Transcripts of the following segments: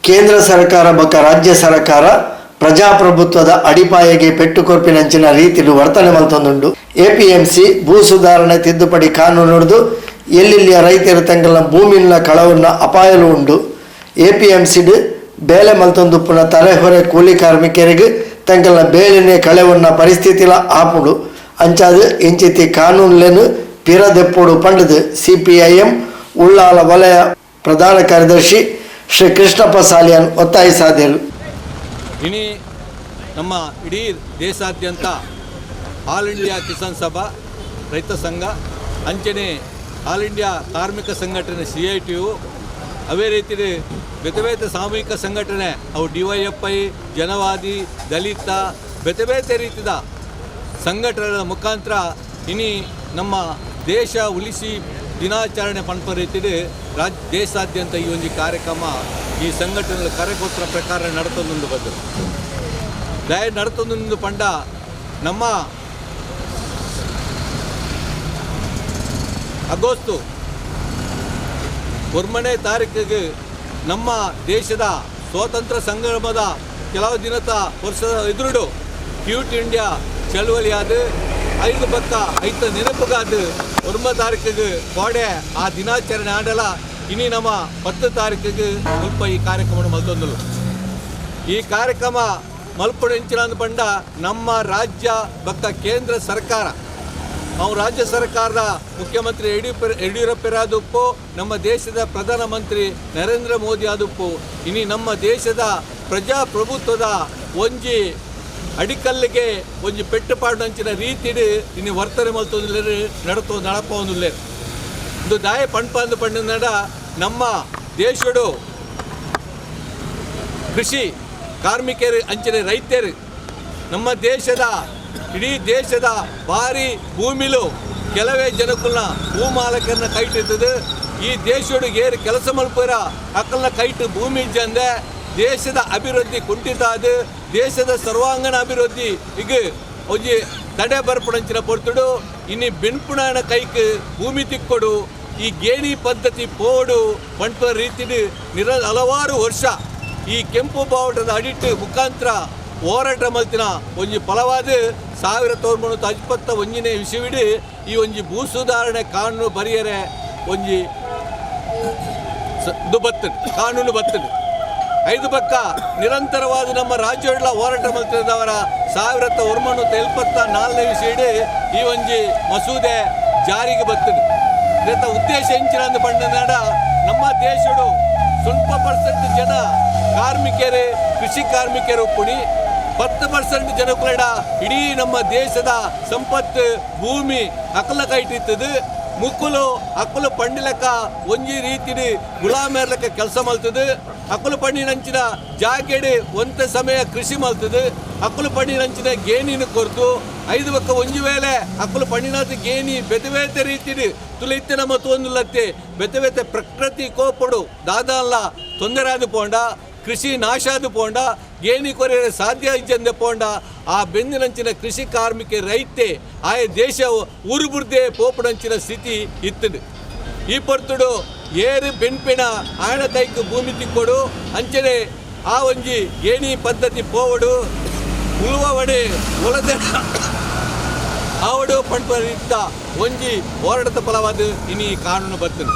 ಕೇಂದ್ರ ಸರ್ಕಾರ ಬೊಕ್ಕ ರಾಜ್ಯ ಸರ್ಕಾರ ಪ್ರಜಾಪ್ರಭುತ್ವದ ಅಡಿಪಾಯಗೆ ಪೆಟ್ಟು ಕೊರ್ಪಿನಂಚಿನ ರೀತಿಲು ವರ್ತನೆ ಮಲ್ತೊಂದುಂಡು. ಎಪಿಎಂಸಿ ಭೂ ಸುಧಾರಣೆ ತಿದ್ದುಪಡಿ ಕಾನೂನು ಹಿಡಿದು ಎಲ್ಲಿಯ ರೈತರು ತಂಗಲ ಭೂಮಿನ ಕಳವನ್ನ ಅಪಾಯಲು ಉಂಡು. ಎಪಿಎಂಸಿಡ್ ಬೇಲೆ ಮಲ್ತೊಂದುಪ್ಪುನ ತಲೆಹೊರೆ ಕೂಲಿ ಕಾರ್ಮಿಕರಿಗೆ ತಂಗಲ ಬೇಲಿನ ಕಳೆವನ್ನ ಪರಿಸ್ಥಿತಿಲ ಆಪುಡು ಅಂಚಾದು ಇಂಚಿತಿ ಕಾನೂನುಲೆನು ಪಿರದೆಪ್ಪುಡು ಪಂಡದು ಸಿಪಿಐಎಂ ಉಳ್ಳಾಲ ವಲಯ ಪ್ರಧಾನ ಕಾರ್ಯದರ್ಶಿ ಶ್ರೀ ಕೃಷ್ಣಪ್ಪ ಸಾಲಿಯನ್ ಒತ್ತಾಯಿಸಿದರು. ಇನಿ ನಮ್ಮ ಇಡೀ ದೇಶಾದ್ಯಂತ ಆಲ್ ಇಂಡಿಯಾ ಕಿಸಾನ್ ಸಭಾ ರೈತ ಸಂಘ ಅಂಚನೆ ಆಲ್ ಇಂಡಿಯಾ ಕಾರ್ಮಿಕ ಸಂಘಟನೆ CITU ಅವೇ ರೀತಿ ಬೇತೆ ಸಾಮೂಹಿಕ ಸಂಘಟನೆ ಅವು DYFI ಜನವಾದಿ ದಲಿತ ಬೇತೆ ರೀತಿಯ ಸಂಘಟನೆಗಳ ಮುಖಾಂತರ ಇನಿ ನಮ್ಮ ದೇಶ ಉಳಿಸಿ ದಿನಾಚರಣೆ ಪಂಪ ರೀತಿ ದೇಶಾದ್ಯಂತ ಈ ಒಂದು ಕಾರ್ಯಕ್ರಮ ಈ ಸಂಘಟನೆಗಳ ಕಾರ್ಯಗೋತ್ರ ಪ್ರಕಾರ ನಡತೊಂದು ಬಂದರು ನಡತೊಂದು ಪಂಡ ನಮ್ಮ ಆಗಸ್ಟ್ 1ನೇ ತಾರೀಕಿಗೆ ನಮ್ಮ ದೇಶದ ಸ್ವಾತಂತ್ರ್ಯ ಸಂಗ್ರಾಮದ ಕೆಲವು ದಿನದ ವರ್ಷದ ಎದುರುಡು ಕ್ಯೂಟ್ ಇಂಡಿಯಾ ಚಳವಳಿ ಆದ 5 ಪಕ್ಕ 5 ನೆನಪುಗಾದ 1 ತಾರೀಕಿಗೆ ಕೋಡೆ ಆ ದಿನಾಚರಣೆ ಆಡಲ ಇನಿ ನಮ್ಮ 10 ತಾರೀಕಿಗೆ ಸ್ವಲ್ಪ ಈ ಕಾರ್ಯಕ್ರಮ ಮಲ್ತೊಂದಲು. ಈ ಕಾರ್ಯಕ್ರಮ ಮಲ್ಪಡೆಂಚಿನ ಪಂಡ ನಮ್ಮ ರಾಜ್ಯ ಬಕ್ಕ ಕೇಂದ್ರ ಸರ್ಕಾರ ನಾವು ರಾಜ್ಯ ಸರ್ಕಾರದ ಮುಖ್ಯಮಂತ್ರಿ ಯಡಿಯೂರಪ್ಪರಾದಪ್ಪು ನಮ್ಮ ದೇಶದ ಪ್ರಧಾನಮಂತ್ರಿ ನರೇಂದ್ರ ಮೋದಿ ಆದಪ್ಪು ಇನಿ ನಮ್ಮ ದೇಶದ ಪ್ರಜಾಪ್ರಭುತ್ವದ ಒಂಜಿ ಅಡಿಕಲ್ಲಿಗೆ ಒಂಜಿ ಪೆಟ್ಟುಪಾಡಿನಂಚಿನ ರೀತಿ ಇನ್ನು ವರ್ತನೆ ಮಲ್ತೊಂದಿಲ್ಲ ನಡಪೊಂದಿಲ್ಲ ಇದು ದಾಯ ಪಂಪ ಅಂದು ಪಂಡ ನಮ್ಮ ದೇಶಡು ಕೃಷಿ ಕಾರ್ಮಿಕರು ಅಂಚನೆ ರೈತರು ನಮ್ಮ ದೇಶದ ಇಡೀ ದೇಶದ ಭಾರಿ ಭೂಮಿಲು ಕೆಲವೇ ಜನಕ್ಕನ್ನ ಭೂ ಮಾಲಕರನ್ನ ಕೈಟಿರ್ತದೆ. ಈ ದೇಶಡು ಏರು ಕೆಲಸ ಮಲ್ಪರ ಅಕ್ಕಲ್ನ ಕೈಟು ಭೂಮಿ ಇಜ್ಜಂದೆ ದೇಶದ ಅಭಿವೃದ್ಧಿ ಕುಂಠಿತ ಅದು ದೇಶದ ಸರ್ವಾಂಗಣ ಅಭಿವೃದ್ಧಿ ಈಗ ಒಂಜಿ ತಡೆ ಬರ್ಪಡಂಚಿನ ಪೊರ್ತುಡು ಇನ್ನು ಬೆನ್ಪುಣನ ಕೈಕ್ ಭೂಮಿ ತಿಕ್ಕೊಡು ಈ ಗೇಣಿ ಪದ್ಧತಿ ಪೋಡು ಪಂಪ ರೀತಿ ಹಲವಾರು ವರ್ಷ ಈ ಕೆಂಪು ಬಾವುಟದ ಅಡಿಟ್ ಮುಖಾಂತರ ಹೋರಾಟ ಮಲ್ತಿನ ಒಂಜಿ ಫಲವಾದ 1951ನೇ ವಿಷಯವಿಡಿ ಈ ಒಂಜಿ ಭೂ ಸುಧಾರಣೆ ಕಾನೂನು ಬರೆಯರೆ ಒಂಜಿ ಕಾನೂನು ಬರ್ತದೆ 5 ಪಕ್ಕ ನಿರಂತರವಾದ ನಮ್ಮ ರಾಜ್ಯಗಳ ಹೋರಾಟ ಮಲ್ತಿದವರ 1974ನೇ ವಿಷಯಡಿ ಈ ಒಂಜಿ ಮಸೂದೆ ಜಾರಿಗೆ ಬರ್ತದೆ. ಇದರ ಉದ್ದೇಶ ಹೆಂಚಿನ ಅಂದು ಪಂಡ ನಮ್ಮ ದೇಶಡು ಸ್ವಲ್ಪ % ಜನ ಕಾರ್ಮಿಕರೇ ಕೃಷಿ ಕಾರ್ಮಿಕರು ಪುಣಿ 10% ಜನಗಳ ಇಡೀ ನಮ್ಮ ದೇಶದ ಸಂಪತ್ತು ಭೂಮಿ ಅಕಲ ಕೈಟಿರ್ತದೆ. ಮುಕ್ಕಲು ಅಕ್ಕಲು ಪಂಡಿಲಕ್ಕ ಒಂಜಿ ರೀತಿ ಗುಲಾಮೇರ್ಲಕ್ಕ ಕೆಲಸ ಮಲ್ತದೆ. ಅಕ್ಕಲು ಪಂಡಿನಂಚಿನ ಜಾಗೆಡೆ ಒಂತ ಸಮಯ ಕೃಷಿ ಮಲ್ತದೆ. ಅಕ್ಕಲು ಪಂಡಿನಂಚಿನ ಗೇಣಿನ ಕೊರ್ತು 5 ಪಕ್ಕ ಒಂಜಿ ವೇಳೆ ಅಕ್ಕಲು ಪಂಡಿನಾದ ಗೇಣಿ ಬೆದವೇತೆ ರೀತಿ ತುಳಿತ್ತೆ ನಮ್ಮ ತೊಂದುಲತ್ತೆ ಬೆದವೇತೆ ಪ್ರಕೃತಿ ಕೋಪಡು ದಾದಲ್ಲ ತೊಂದರೆ ಆದು ಪೋಂಡ ಕೃಷಿ ನಾಶ ಆದು ಪೋಂಡ ಗೇಣಿ ಕೊರೆಯ ಸಾಧ್ಯ ಇಜ್ಜಂದೆ ಪೋಂಡ ಆ ಬೆಂದಿನಂಚಿನ ಕೃಷಿ ಕಾರ್ಮಿಕ ರೈತೆ ಆಯ ದೇಶ ಊರುಬುರ್ದೆ ಪೋಪಡಂಚಿನ ಸ್ಥಿತಿ ಇತ್ತದು. ಈ ಪೊರ್ತುಡು ಏರು ಬೆನ್ಪಿನ ಆಯಣ ಕೈಕ್ ಭೂಮಿ ತಿಕ್ಕೊಡು ಅಂಚನೆ ಆ ಒಂಜಿ ಗೇಣಿ ಪದ್ಧತಿ ಪೋವಡು ಉಳುವವಡೆ ಒಳದ ಆವಡು ಪಂಪ ಒಂಜಿ ಹೋರಾಟದ ಫಲವಾದ ಇನಿ ಕಾನೂನು ಬರ್ತದೆ.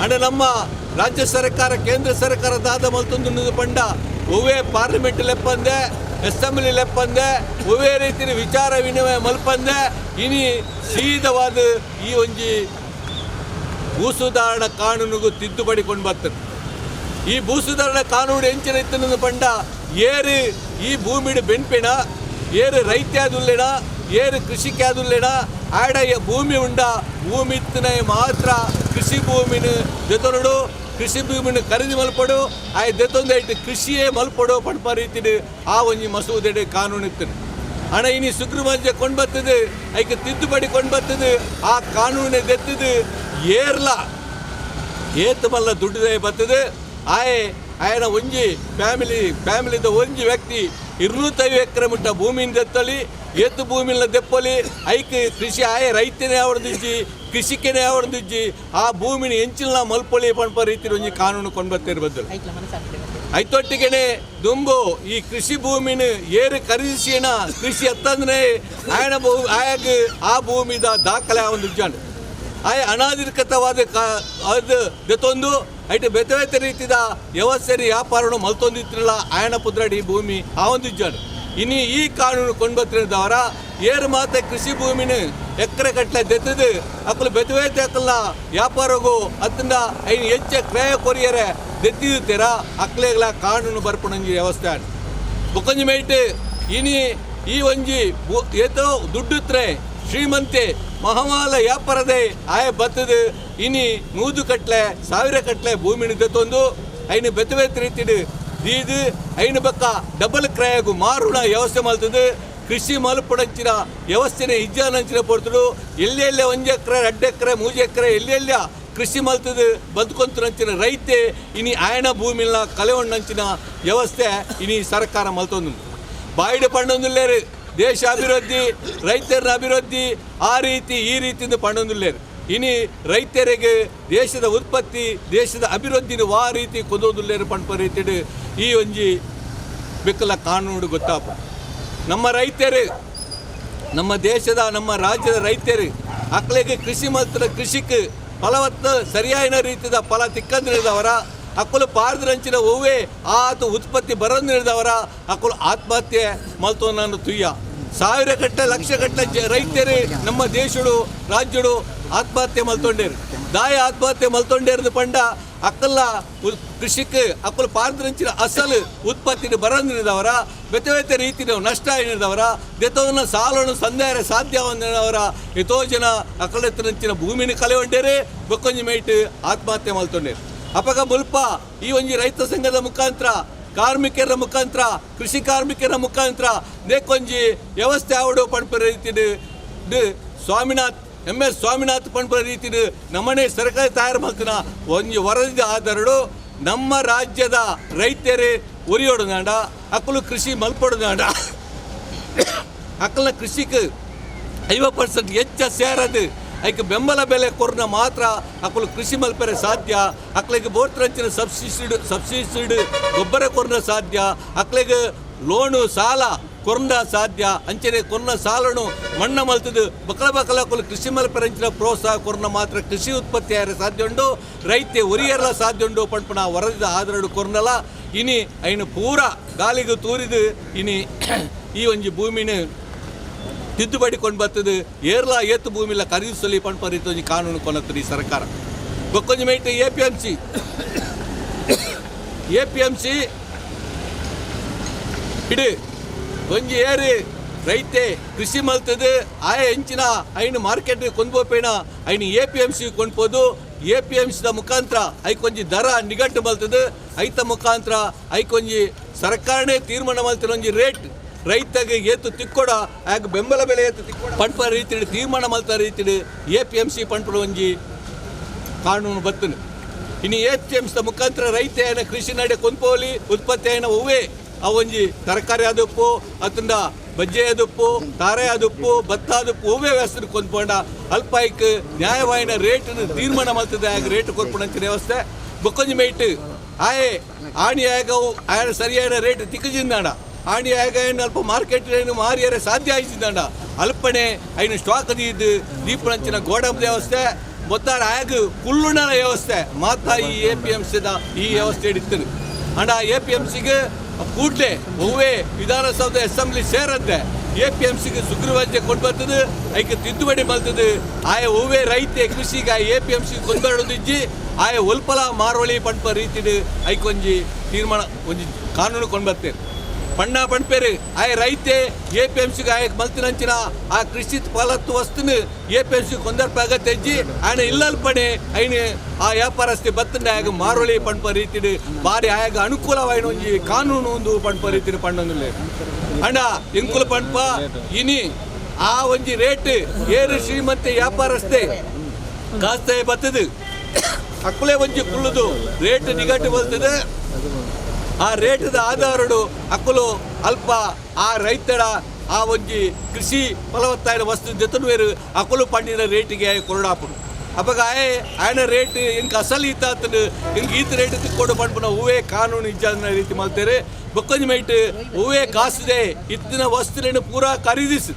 ಅಂಡ ನಮ್ಮ ರಾಜ್ಯ ಸರ್ಕಾರ ಕೇಂದ್ರ ಸರ್ಕಾರದ ಮಲ್ತೊಂದು ಪಂಡ ಒವೇ ಪಾರ್ಲಿಮೆಂಟ್ ಲೆಪ್ಪಂದೆ ಅಸೆಂಬ್ಲಿ ಲೆಪ್ಪಂದೆ ಒವೇ ರೀತಿ ವಿಚಾರ ವಿನಿಮಯ ಮಲ್ಪಂದೆ ಇನಿ ಸೀದವಾದ ಈ ಒಂಜಿ ಭೂ ಸುಧಾರಣಾ ಕಾನೂನಿಗೂ ತಿದ್ದುಪಡಿ ಕೊಂಡು ಬರ್ತದೆ. ಈ ಭೂ ಸುಧಾರಣಾ ಕಾನೂನು ಹೆಂಚಿನ ಇತ್ತನ ಪಂಡ ಏರು ಈ ಭೂಮಿಡು ಬೆನ್ಪಿನ ಏರು ರೈತ ಆದುಲ್ಲೇನ ಏರು ಕೃಷಿಕೆ ಆದುಲ್ಲೇನ ಆಡ ಭೂಮಿ ಉಂಡ ಭೂಮಿ ಇತ್ತನ ಮಾತ್ರ ಕೃಷಿ ಭೂಮಿನ ಜೊತೆನಡು ಕೃಷಿ ಭೂಮಿನ ಖರೀದಿ ಮಲ್ಪಡು ಆ ದೆತ್ತೊಂದು ಕೃಷಿಯೇ ಮಲ್ಪಡು ಪಂಪ ರೀತಿ ಆ ಒಂಜಿ ಮಸೂದೆ ಕಾನೂನು ಇರ್ತದೆ. ಹಣ ಇನಿ ಸುಗ್ರೀವಾಜ್ಞೆ ಕೊಂಡು ಬರ್ತದೆ ಐಕೆ ತಿದ್ದುಪಡಿ ಕೊಂಡು ಬರ್ತದೆ. ಆ ಕಾನೂನೆ ದೆತ್ತದು ಏರ್ಲ ಏತ್ ಮಲ್ಲ ದುಡ್ಡದೇ ಬರ್ತದೆ. ಆಯನ ಒಂಜಿ ಫ್ಯಾಮಿಲಿದ ಒಂಜಿ ವ್ಯಕ್ತಿ 250 ಎಕರೆ ಮುಟ್ಟ ಭೂಮಿಯಿಂದ ಎತ್ತಲಿ ಏತು ಭೂಮಿಲ ದೆಪ್ಪಲಿ ಐಕ್ ಕೃಷಿ ಆಯ ರೈತನೇ ಅವರದಿಜ್ಜಿ ಕೃಷಿಕನೇ ಅವರದಿಜ್ಜಿ ಆ ಭೂಮಿನ ಎಂಚಿನ ಮಲ್ಪೊಳಿ ಪಣಪ ರೀತಿ ಒಂಜಿ ಕಾನೂನು ಕೊಂಡ್ಬತ್ತಿರ್ಬದ್ದು ಐತೊಟ್ಟಿಗೆನೆ ದುಂಬು ಈ ಕೃಷಿ ಭೂಮಿನ ಏರು ಖರೀದಿಸಿನ ಕೃಷಿ ಎತ್ತಂದ್ರೆ ಆಯಾಗ ಆ ಭೂಮಿದ ದಾಖಲೆ ಒಂದು ಜಾಣ ಆಯ ಅನಾಧಿಕೃತವಾದ ಅದು ದೆತ್ತೊಂದು ಐಟು ಬೇತೆ ಬೇತೆ ರೀತಿದ ವ್ಯವಸ್ಥೆ ವ್ಯಾಪಾರವನ್ನು ಮಲ್ತೊಂದಿತ್ತಿರಲ್ಲ ಆಯನ ಪುದ್ರಡಿ ಭೂಮಿ ಆ ಒಂದು ಜಾಣ ಇನ್ನು ಈ ಕಾನೂನು ಕೊಂಡ್ಬತ್ತಿರದವರ ಏರು ಮಾತೆ ಕೃಷಿ ಭೂಮಿನ ಎಕರೆ ಕಟ್ಲೆ ದೆತ್ತದು ಅಕ್ಕಲು ಬೇತೆ ಬೇತೆ ಅಕ್ಕಲ್ಲ ವ್ಯಾಪಾರಗೂ ಅದನ್ನ ಐನು ಹೆಚ್ಚೆ ಕ್ರಯ ಕೊರಿಯರೆ ದೆತ್ತಿದ್ದೀರ ಅಕ್ಲೆಗಳ ಕಾನೂನು ಬರ್ಪಣಂಜಿ ವ್ಯವಸ್ಥೆ ಬುಕ್ಕಂಜಿ ಮೇಟ್ ಇನಿ ಈ ಒಂಜಿ ಏತೋ ದುಡ್ಡುತ್ರೆ ಶ್ರೀಮಂತೆ ಮಹಾಮಾಲ ವ್ಯಾಪಾರದೆ ಆಯ ಬತ್ತದು ಇನಿ 100 ಕಟ್ಲೆ 1000 ಕಟ್ಲೆ ಭೂಮಿನ ದೆತ್ತೊಂದು ಐನು ಬೆತ್ತ ಬೆತ್ತ ರೀತಿಡು ದೀದು ಐನು ಬಕ್ಕ ಡಬಲ್ ಕ್ರಯಗೂ ಮಾರುಣ ವ್ಯವಸ್ಥೆ ಮಲ್ತದು ಕೃಷಿ ಮಲ್ಪಡಂಚಿನ ವ್ಯವಸ್ಥೆನೇ ಇಜ್ಜಾನಂಚಿನ ಪಡ್ತಡು ಎಲ್ಲೆಲ್ಲೇ 1 ಎಕರೆ 2 ಎಕರೆ 3 ಎಕರೆ ಎಲ್ಲೆಲ್ಲ ಕೃಷಿ ಮಲ್ತದು ಬದುಕೊಂತಂಚಿನ ರೈತೆ ಇನಿ ಆಯನ ಭೂಮಿನ ಕಲೆವಣ್ಣಂಚಿನ ವ್ಯವಸ್ಥೆ ಇನಿ ಸರ್ಕಾರ ಮಲ್ತೊಂದು ಬಾಯಿಡ ಪಂಡೊಂದುಲ್ಲೇರು ದೇಶ ಅಭಿವೃದ್ಧಿ ರೈತರ ಅಭಿವೃದ್ಧಿ ಆ ರೀತಿ ಈ ರೀತಿಯಿಂದ ಪಂಡೊಂದುಲ್ಲೇರು ಇನಿ ರೈತರಿಗೆ ದೇಶದ ಉತ್ಪತ್ತಿ ದೇಶದ ಅಭಿವೃದ್ಧಿನ ಆ ರೀತಿ ಕೊಂದೊಂದುಲ್ಲೇರು ಪಂಪ ರೀತಿಡು ಈ ಒಂಜಿ ಬೆಕ್ಕಲ ಕಾನೂನು ಗೊತ್ತಾಪ ನಮ್ಮ ರೈತರು ನಮ್ಮ ದೇಶದ ನಮ್ಮ ರಾಜ್ಯದ ರೈತರು ಅಕ್ಲೆಗೆ ಕೃಷಿ ಮತ್ತು ಕೃಷಿಗೆ ಫಲವತ್ತ ಸರಿಯಾದ ರೀತಿಯ ಫಲ ತಿಕ್ಕಂದಿರಿದವರ ಅಕ್ಕಲು ಪಾರದರಂಚಿನ ಹೂವೇ ಆತು ಉತ್ಪತ್ತಿ ಬರೋದಿರಿದವರ ಅಕ್ಕಲು ಆತ್ಮಹತ್ಯೆ ಮಲ್ತೋ ನಾನು ತುಯ್ಯ 1000 ಗಟ್ಟಲೆ ಲಕ್ಷ ಗಟ್ಟಲೆ ರೈತರು ನಮ್ಮ ದೇಶಡು ರಾಜ್ಯಡು ಆತ್ಮಹತ್ಯೆ ಮಲ್ತೊಂಡೇರು ದಾಯ ಆತ್ಮಹತ್ಯೆ ಮಲ್ತೊಂಡೇರ್ದು ಪಂಡ ಅಕ್ಕಲ್ಲ ಕೃಷಿಗೆ ಅಕ್ಕಲು ಪಾರದರಂಚಿನ ಅಸಲು ಉತ್ಪತ್ತಿನ ಬರೋದಿರಿದವರ ಬೇತೆ ಬೇತೆ ರೀತಿಯ ನಷ್ಟ ಏನಿದವರ ದೆತವನ್ನ ಸಾಲನು ಸಂದೇಹ ಸಾಧ್ಯ ಹೊಂದಿದವರ ಎಷ್ಟೋ ಜನ ಅಕ್ಕಲೆತ್ತರಂಚಿನ ಭೂಮಿನ ಕಲೆ ಹೊಂಡೇರೆ ಬೊಕ್ಕೊಂಜಿ ಮೈಟ್ ಆತ್ಮಹತ್ಯೆ ಮಲ್ತೊಂಡೇರು ಅಪಗ ಮುಲ್ಪ ಈ ಒಂಜಿ ರೈತ ಸಂಘದ ಮುಖಾಂತರ ಕಾರ್ಮಿಕರ ಮುಖಾಂತರ ಕೃಷಿ ಕಾರ್ಮಿಕರ ಮುಖಾಂತರ ದೇಕೊಂಜಿ ವ್ಯವಸ್ಥೆ ಆವಡು ಪಣಪ ರೀತಿಡು ಸ್ವಾಮಿನಾಥ್ MS ಸ್ವಾಮಿನಾಥ್ ಪಣಪ ರೀತಿಡು ನಮ್ಮನೆ ಸರ್ಕಾರ ತಯಾರು ಮಾಡ್ತಾನ ಒಂಜಿ ವರದಿ ಆಧಾರಡು ನಮ್ಮ ರಾಜ್ಯದ ರೈತರೇ ಉರಿಯೋಡು ನಾಡ ಅಕ್ಕಲು ಕೃಷಿ ಮಲ್ಪಡು ನಾಡ ಅಕ್ಕಲ ಕೃಷಿಗೆ 50% ಹೆಚ್ಚ ಸೇರದು ಅದಕ್ಕೆ ಬೆಂಬಲ ಬೆಲೆ ಕೊರ್ನ ಮಾತ್ರ ಅಕ್ಕಲು ಕೃಷಿ ಮಲ್ಪರೆ ಸಾಧ್ಯ ಅಕ್ಕಳಿಗೆ ಬೋರ್ತರಂಚಿನ ಸಬ್ಸಿಡಿ ಗೊಬ್ಬರ ಕೊರ್ನ ಸಾಧ್ಯ ಅಕ್ಕಳಿಗೆ ಲೋನು ಸಾಲ ಕೊರ್ನ ಸಾಧ್ಯ ಅಂಚನೆ ಕೊರ್ನ ಸಾಲನು ಮಣ್ಣ ಮಲ್ತದು ಬಕಲ ಅಕ್ಕಲು ಕೃಷಿ ಮಲ್ಪರಂಚಿನ ಪ್ರೋತ್ಸಾಹ ಕೊರ್ನ ಮಾತ್ರ ಕೃಷಿ ಉತ್ಪತ್ತಿ ಯಾರು ಸಾಧ್ಯ ಉಂಡು ರೈತೆ ಉರಿಯರ್ಲ ಸಾಧ್ಯ ಉಂಡು ಪಂಪನ ವರದಿದ ಆಧಾರಡು ಕೊರ್ನಲ್ಲ ಇನಿ ಐನು ಪೂರ ಗಾಲಿಗೆ ತೂರಿದು ಇನಿ ಈ ಒಂಜಿ ಭೂಮಿನ ತಿದ್ದುಪಡಿ ಕೊಂಡು ಬರ್ತದೆ ಏರ್ಲ ಏತು ಭೂಮಿಲ ಖರೀದಿಸಲಿ ಪಂಪ ರೀತಿ ಕಾನೂನು ಕೊನತ್ತದು ಈ ಸರ್ಕಾರ ಬೊಕ್ಕೊಂಜಿ ಮೈಟ್ APMC ಇಡು ಒಂಜಿ ಏರಿ ರೈತೆ ಕೃಷಿ ಮಲ್ತದು ಆಯ ಹೆಂಚಿನ ಐನು ಮಾರ್ಕೆಟ್ ಕೊಂಡ್ಬೋಪೇಣ ಐನು APMC ಕೊಂಡ್ಬೋದು APMCದ ಮುಖಾಂತರ ಐಕೊಂಜಿ ದರ ನಿಗಟ್ಟು ಮಲ್ತದು ಐತ ಮುಖಾಂತರ ಐಕೊಂಜಿ ಸರ್ಕಾರನೇ ತೀರ್ಮಾನ ಮಲ್ತಿನ ಒಂಜಿ ರೇಟ್ ರೈತಗೆ ಏತು ತಿಕ್ಕೊಡ ಆಗ ಬೆಂಬಲ ಬೆಲೆ ಏತು ತಿಕ್ಕೊಡ ಪಂಪ ರೀತಿ ತೀರ್ಮಾನ ಮಲ್ತ ರೀತಿ APMC ಪಂಪಡ ಒಂಜಿ ಕಾನೂನು ಬತ್ತನು ಇನ್ನು APMCದ ಮುಖಾಂತರ ರೈತ ಏನ ಕೃಷಿ ನಡೆ ಕೊಂದ್ಪೋಲಿ ಉತ್ಪತ್ತಿ ಏನ ಹೂವೇ ಅವೊಂಜಿ ತರಕಾರಿ ಆದಪ್ಪು ಅತಂದ ಬಜ್ಜೆ ಆದಪ್ಪು ತಾರೆ ಆದಪ್ಪು ಭತ್ತ ಆದಪ್ಪು ಹೂವೇ ವ್ಯವಸ್ಥೆ ಕೊಂದ್ಕೊಂಡ ಅಲ್ಪಾಯ್ಕ್ ನ್ಯಾಯವಾಯಿನ ರೇಟನ್ನು ತೀರ್ಮಾನ ಮಲ್ತದೆ ಆಗ ರೇಟ್ ಕೊರ್ಪಣಂತ ವ್ಯವಸ್ಥೆ ಬೊಕ್ಕೊಂಜಿ ಮೈಟ್ ಆಯೆ ಆಣಿ ಆಗವು ಆಯ ಸರಿಯಾದ ರೇಟ್ ತಿಕ್ಕಜಿಂದಾಡ ಆಣಿ ಆಗ ಏನು ಅಲ್ಪ ಮಾರ್ಕೆಟ್ ಏನು ಮಾರಿಯರೆ ಸಾಧ್ಯ ಆಯ್ತಿದ್ದಂಡ ಅಲ್ಪನೆ ಐನು ಸ್ಟಾಕ್ ಅದಿದ್ದು ದೀಪಣಂಚಿನ ಗೋಡಂಬ ವ್ಯವಸ್ಥೆ ಮೊತ್ತಾಡ ಆಗ ಕುಳ್ಳುಣ ವ್ಯವಸ್ಥೆ ಮಾತ್ರ ಈ APMCದ ಈ ವ್ಯವಸ್ಥೆ ಹಿಡಿತನು ಅಂಡ APMCಗೆ ಕೂಡಲೇ ಹೂವೇ ವಿಧಾನಸೌಧ ಅಸೆಂಬ್ಲಿ ಸೇರದ್ದೆ APMCಗೆ ಸುಗ್ರೀವಾಜ್ಞೆ ಕೊಂಡು ಬರ್ತದೆ ಐಕೆ ತಿದ್ದುಪಡಿ ಮಲ್ತದೆ ಆಯ ಹೂವೇ ರೈತೆ ಕೃಷಿಗೆ APMC ಕೊಂಡ್ಬಾರ್ದಿಜ್ಜಿ ಆಯ ಒಲ್ಪಲ ಮಾರೋಳಿ ಪಂಪ ರೀತಿಡು ಐಕೊಂಜಿ ತೀರ್ಮಾನ ಒಂಜಿ ಕಾನೂನು ಕೊಂಡು ಬರ್ತೇನೆ ಪಣ್ಣ ಪಣ್ಪೇರು ಆಯ ರೈತೆ APMCಗೆ ಆಯ ಮಲ್ತಿನಂಚಿನ ಆ ಕೃಷಿ ಫಲತ್ತು ವಸ್ತುನು APMC ಕೊಂದರ್ಪಾಗ ತೆಜ್ಜಿ ಆಯನ ಇಲ್ಲಲ್ಪಣೆ ಐನು ಆ ವ್ಯಾಪಾರಸ್ಥೆ ಬತ್ತಂಡೆ ಆಗ ಮಾರೋಳಿ ಪಣ್ಪ ರೀತಿಡು ಬಾರಿ ಆಯಾಗ ಅನುಕೂಲವಾಯಿನ ಒಂಜಿ ಕಾನೂನು ಒಂದು ಪಣ್ಪ ರೀತಿಡು ಪಣ್ಣೊಂದಿಲ್ಲ ಅಣ್ಣ ಇಂಕುಲು ಪಣ್ಪ ಇನಿ ಆ ಒಂಜಿ ರೇಟ್ ಏರು ಶ್ರೀಮಂತೆ ವ್ಯಾಪಾರಸ್ಥೆ ಕಾಸ್ತೆ ಬತ್ತದು ಅಕ್ಕುಲೆ ಒಂಜಿ ಕುಳ್ಳುದು ರೇಟ್ ನಿಗಟ್ಟು ಬರ್ತದೆ ಆ ರೇಟದ ಆಧಾರಡು ಅಕ್ಕಲು ಅಲ್ಪ ಆ ರೈತರ ಆ ಒಂಜಿ ಕೃಷಿ ಫಲವತ್ತಾಯಿನ ವಸ್ತು ಜೊತೆ ಬೇರೆ ಅಕಲು ಪಂಡಿನ ರೇಟಿಗೆ ಕೊರಡಾಪುಡು ಅವಾಗ ಆಯ್ನ ರೇಟ್ ಹಿಂಗೆ ಅಸಲು ಈತಾತನು ಹಿಂಗೆ ಈತ ರೇಟ್ ತಿಕ್ಕೊಂಡು ಪಂಪನ ಹೂವೇ ಕಾನೂನು ಇಜ್ಜಾದ ರೀತಿ ಮಾಡ್ತಾರೆ ಬೊಕ್ಕೊಂಜಿ ಮೈಟ್ ಹೂವೇ ಕಾಸಿದೆ ಇತ್ತಿನ ವಸ್ತುಗಳನ್ನು ಪೂರಾ ಖರೀದಿಸು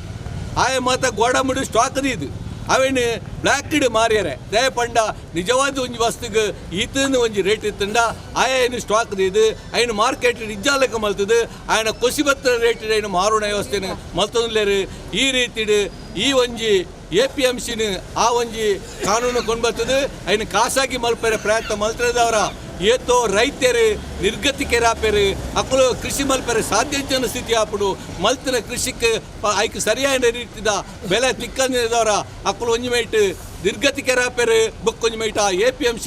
ಆಯ ಮಾತ ಗೋಡಂಬಿ ಸ್ಟಾಕ್ ಇದು ಅವೇನು ಬ್ಲ್ಯಾಕ್ ಮಾರ್ಯಾರೆ ದಯ ಪಂಡ ನಿಜವಾದ ಒಂಜಿ ವಸ್ತುಗೆ ಈತನ ಒಂಜಿ ರೇಟ್ ಇತ್ತಂಡ ಆಯ ಏನು ಸ್ಟಾಕ್ ಇದು ಅಯ್ನ ಮಾರ್ಕೆಟ್ ನಿಜಾಲಕ್ಕೆ ಮಲ್ತದು ಆಯ್ನ ಕೊಸಿಬತ್ತರ ರೇಟ್ ಏನು ಮಾರೋಣ ವ್ಯವಸ್ಥೆನ ಮಲ್ತೊಂದ್ಲೇರು ಈ ರೀತಿ ಈ ಒಂಜಿ APMC ಆ ಒಂಜಿ ಕಾನೂನು ಕೊಂಡ್ಬರ್ತದೆ ಅಯ್ನ ಖಾಸಗಿ ಮಲ್ಪರೆ ಪ್ರಯತ್ನ ಮಲ್ತದವರ ಏತೋ ರೈತರು ನಿರ್ಗತಿಕರಾಪೇರು ಅಕ್ಕಳು ಕೃಷಿ ಮಲ್ಪರೆ ಸಾಧ್ಯ ಸ್ಥಿತಿ ಆಪಡು ಮಲ್ತಿನ ಕೃಷಿಗೆ ಐಕ್ ಸರಿಯಾದ ರೀತಿದ ಬೆಲೆ ತಿಕ್ಕಂದವರ ಅಕ್ಕಳು ಒಂಜಿ ಮೈಟ್ ನಿರ್ಗತಿಕರಾಪೇರು ಬೊಕ್ಕೊಂಜಿ ಮೈಟ APMC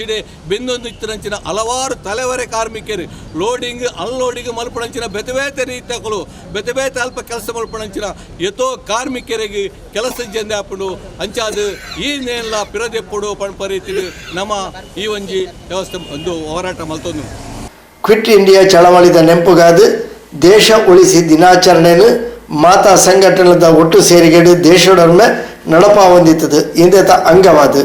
ಬೆನ್ನೊಂದು ಇತ್ತನಂಚಿನ ಹಲವಾರು ತಲೆವರೆ ಕಾರ್ಮಿಕರು ಲೋಡಿಂಗ್ ಅನ್ಲೋಡಿಂಗ್ ಮಲ್ಪಣಂಚಿನ ಬೆತಬೇತೆ ರೀತಿ ಅಕ್ಕಳು ಬೆತಬೇತೆ ಅಲ್ಪ ಕೆಲಸ ಮಲ್ಪಣಂಚಿನ ಎತೋ ಕಾರ್ಮಿಕರಿಗೆ ಕೆಲಸ ಜಂದೆ ಹಾಪಡು ಅಂಚಾದು ಈ ನೇಲ್ಲ ಪಿರದೆಪ್ಪಡು ಪಣಪ ರೀತಿ ನಮ್ಮ ಈ ಒಂಜಿ ವ್ಯವಸ್ಥೆ ಒಂದು ಹೋರಾಟ ಮಲ್ತೊಂದು ಕ್ವಿಟ್ ಇಂಡಿಯಾ ಚಳವಳಿದ ನೆಂಪುಗಾದು ದೇಶ ಉಳಿಸಿ ದಿನಾಚರಣೆಯನ್ನು ಮಾತಾ ಸಂಘಟನೆದ ಒಟ್ಟು ಸೇರಿಗೆಡು ದೇಶದೊಡನೆ ನಡಪ ಹೊಂದಿತ್ತದು ಇಂದೆತ ಅಂಗವಾದ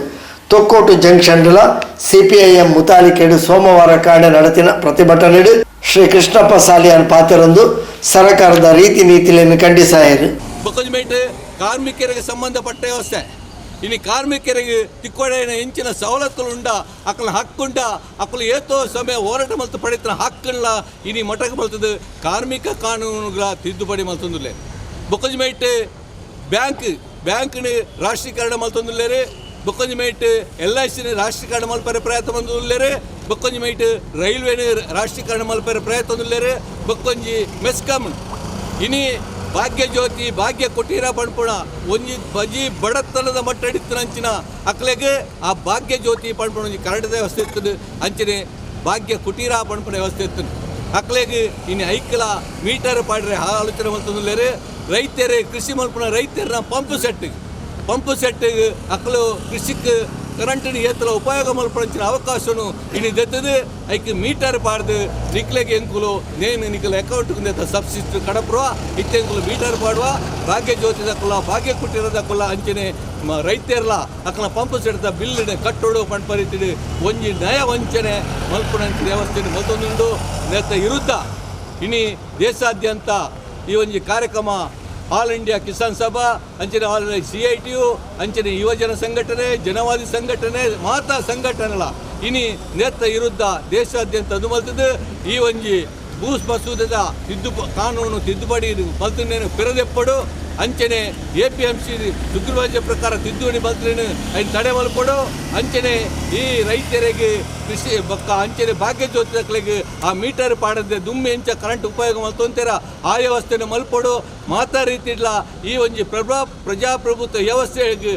ತೊಕ್ಕೋಟು ಜಂಕ್ಷನ್ಲ CPIM ಮುತಾಲಿಕೆಡು ಸೋಮವಾರ ಕಾಣೆ ನಡೆತಿನ ಪ್ರತಿಭಟನೆಡು ಶ್ರೀ ಕೃಷ್ಣಪ್ಪ ಸಾಲಿಯಾನ್ ಪಾತ್ರರಂದು ಸರ್ಕಾರದ ರೀತಿ ನೀತಿಯನ್ನು ಖಂಡಿಸಾಯರು ಬೊಕ್ಕಂಜಮೇಟ್ ಕಾರ್ಮಿಕರಿಗೆ ಸಂಬಂಧಪಟ್ಟ ವ್ಯವಸ್ಥೆ ಇನ್ನು ಕಾರ್ಮಿಕರಿಗೆ ತಿಕ್ಕೋಡೆಯ ಹೆಂಚಿನ ಸವಲತ್ತುలుಂಡ ಅಕ್ಕಲ ಹಕ್ಕುಂಡ ಅಕ್ಕಲು ಏತೋ ಸಮಯ ಹೋರಾಟ ಮಲ್ತು ಪಡಿತ ಹಕ್ಕಲ್ಲ ಇನಿ ಮಠಕ್ಕೆ ಮಲ್ತದು ಕಾರ್ಮಿಕ ಕಾನೂನುಗಳ ತಿದ್ದುಪಡಿ ಮಲ್ತೊಂದುಲ್ಲೆ ಬೊಕ್ಕಂಜಮೇಟ್ ಬ್ಯಾಂಕ್ನ ರಾಷ್ಟ್ರೀಕರಣ ಮಲ್ತೊಂದುಲ್ಲೇರು ಬೊಕ್ಕಂಜಮೇಟ್ LIC ರಾಷ್ಟ್ರೀಕರಣ ಮಲ್ಪರೆ ಪ್ರಯತ್ನ ಬಂದುಲ್ಲೇರು ಬೊಕ್ಕಂಜಮೇಟ್ ರೈಲ್ವೆನ ರಾಷ್ಟ್ರೀಕರಣ ಮಲ್ಪರೆ ಪ್ರಯತ್ನ ಬಂದುಲ್ಲೇರು ಬೊಕ್ಕಂಜಿ ಮೆಸ್ಕಾಂ ಇನಿ ಭಾಗ್ಯ ಜ್ಯೋತಿ ಭಾಗ್ಯ ಕುಟೀರ ಪಣ್ಪುಣ ಒಂಜಿ ಬಜಿ ಬಡತನದ ಮಟ್ಟ ಹಿಡಿತನಂಚಿನ ಅಕ್ಲೆಗೆ ಆ ಭಾಗ್ಯ ಜ್ಯೋತಿ ಪಣ್ಪುಣ ಒಂಜಿ ಕರಡದ ವ್ಯವಸ್ಥೆ ಇರ್ತದೆ ಅಂಚನೆ ಭಾಗ್ಯ ಕುಟೀರ ಪಣ್ಪುಣ ವ್ಯವಸ್ಥೆ ಇರ್ತದೆ ಅಕ್ಲೆಗೆ ಇನ್ನು ಐಕ್ಲ ಮೀಟರ್ ಪಾಡ್ರೆ ಆಲೋಚನೆ ಮಾಡ್ತಂದ್ರೆ ರೈತರೇ ಕೃಷಿ ಮಲ್ಪುಣ ರೈತರ ಪಂಪ್ ಸೆಟ್ ಅಕ್ಲು ಕೃಷಿಗೆ ಕರೆಂಟಿನ ಏತಲ ಉಪಯೋಗ ಮಲ್ಪಂಚಿನ ಅವಕಾಶನು ಇನ್ನು ದೆತ್ತದು ಐಕ್ ಮೀಟರ್ ಪಾಡ್ದು ನಿಕ್ಲೆಗೆ ಎಂಕುಲು ನೇನು ನಿಕ್ಲ ಅಕೌಂಟ್ಗೆ ಸಬ್ಸಿಡಿ ಕಡಪ್ರುವ ಇತ್ತೆಂಕುಲು ಮೀಟರ್ ಪಾಡುವ ಭಾಗ್ಯ ಜ್ಯೋತಿ ದಕ್ಕಲ್ಲ ಭಾಗ್ಯ ಕುಟ್ಟಿರೋದಕ್ಕಲ್ಲ ಅಂಚನೆ ರೈತರಲ್ಲ ಅಕ್ಕನ ಪಂಪ್ ಸೆಟ್ದ ಬಿಲ್ ಕಟ್ಟೋಡು ಪಂಪರಿತಿಡು ಒಂಜಿ ನಯ ವಂಚನೆ ಮಲ್ಪುಣಂಚ ವ್ಯವಸ್ಥೆ ಮತ್ತೊಂದು ನೆತ್ತ ವಿರುದ್ಧ ಇನ್ನು ದೇಶಾದ್ಯಂತ ಈ ಒಂಜಿ ಕಾರ್ಯಕ್ರಮ ಆಲ್ ಇಂಡಿಯಾ ಕಿಸಾನ್ ಸಭಾ ಅಂಚನೆ ಆಲ್ CITU ಅಂಚನೆ ಯುವಜನ ಸಂಘಟನೆ ಜನವಾದಿ ಸಂಘಟನೆ ಮಾತಾ ಸಂಘಟನೆಗಳ ಇನಿ ನೆತ್ತ ವಿರುದ್ಧ ದೇಶಾದ್ಯಂತ ಅದು ಮಲ್ತದ್ದು ಈ ಒಂಜಿ ಭೂಸ್ ಮಸೂದದ ಕಾನೂನು ತಿದ್ದುಪಡಿ ಮಲ್ತನೇನು ಪಿರದೆಪ್ಪಡು ಅಂಚನೆ APMC ಸುಗ್ರೀವಾಜ್ಞೆ ಪ್ರಕಾರ ತಿದ್ದುಪಡಿ ಮಲ್ತನೇನು ಅದನ್ನು ತಡೆ ಮಲ್ಪಡು ಅಂಚನೆ ಈ ರೈತರಿಗೆ ಕೃಷಿ ಬಕ್ಕ ಅಂಚನೆ ಭಾಗ್ಯ ಜ್ಯೋತಿಗಳಿಗೆ ಆ ಮೀಟರ್ ಪಾಡದೆ ದುಮ್ಮಿ ಹೆಂಚ ಕರೆಂಟ್ ಉಪಯೋಗ ಮಲ್ತೊಂತೀರ ಆ ವ್ಯವಸ್ಥೆನ ಮಲ್ಪಡು ಮಾತಾ ರೀತಿಡ್ಲ ಈ ಒಂಜಿ ಪ್ರಜಾಪ್ರಭುತ್ವ ವ್ಯವಸ್ಥೆಗೆ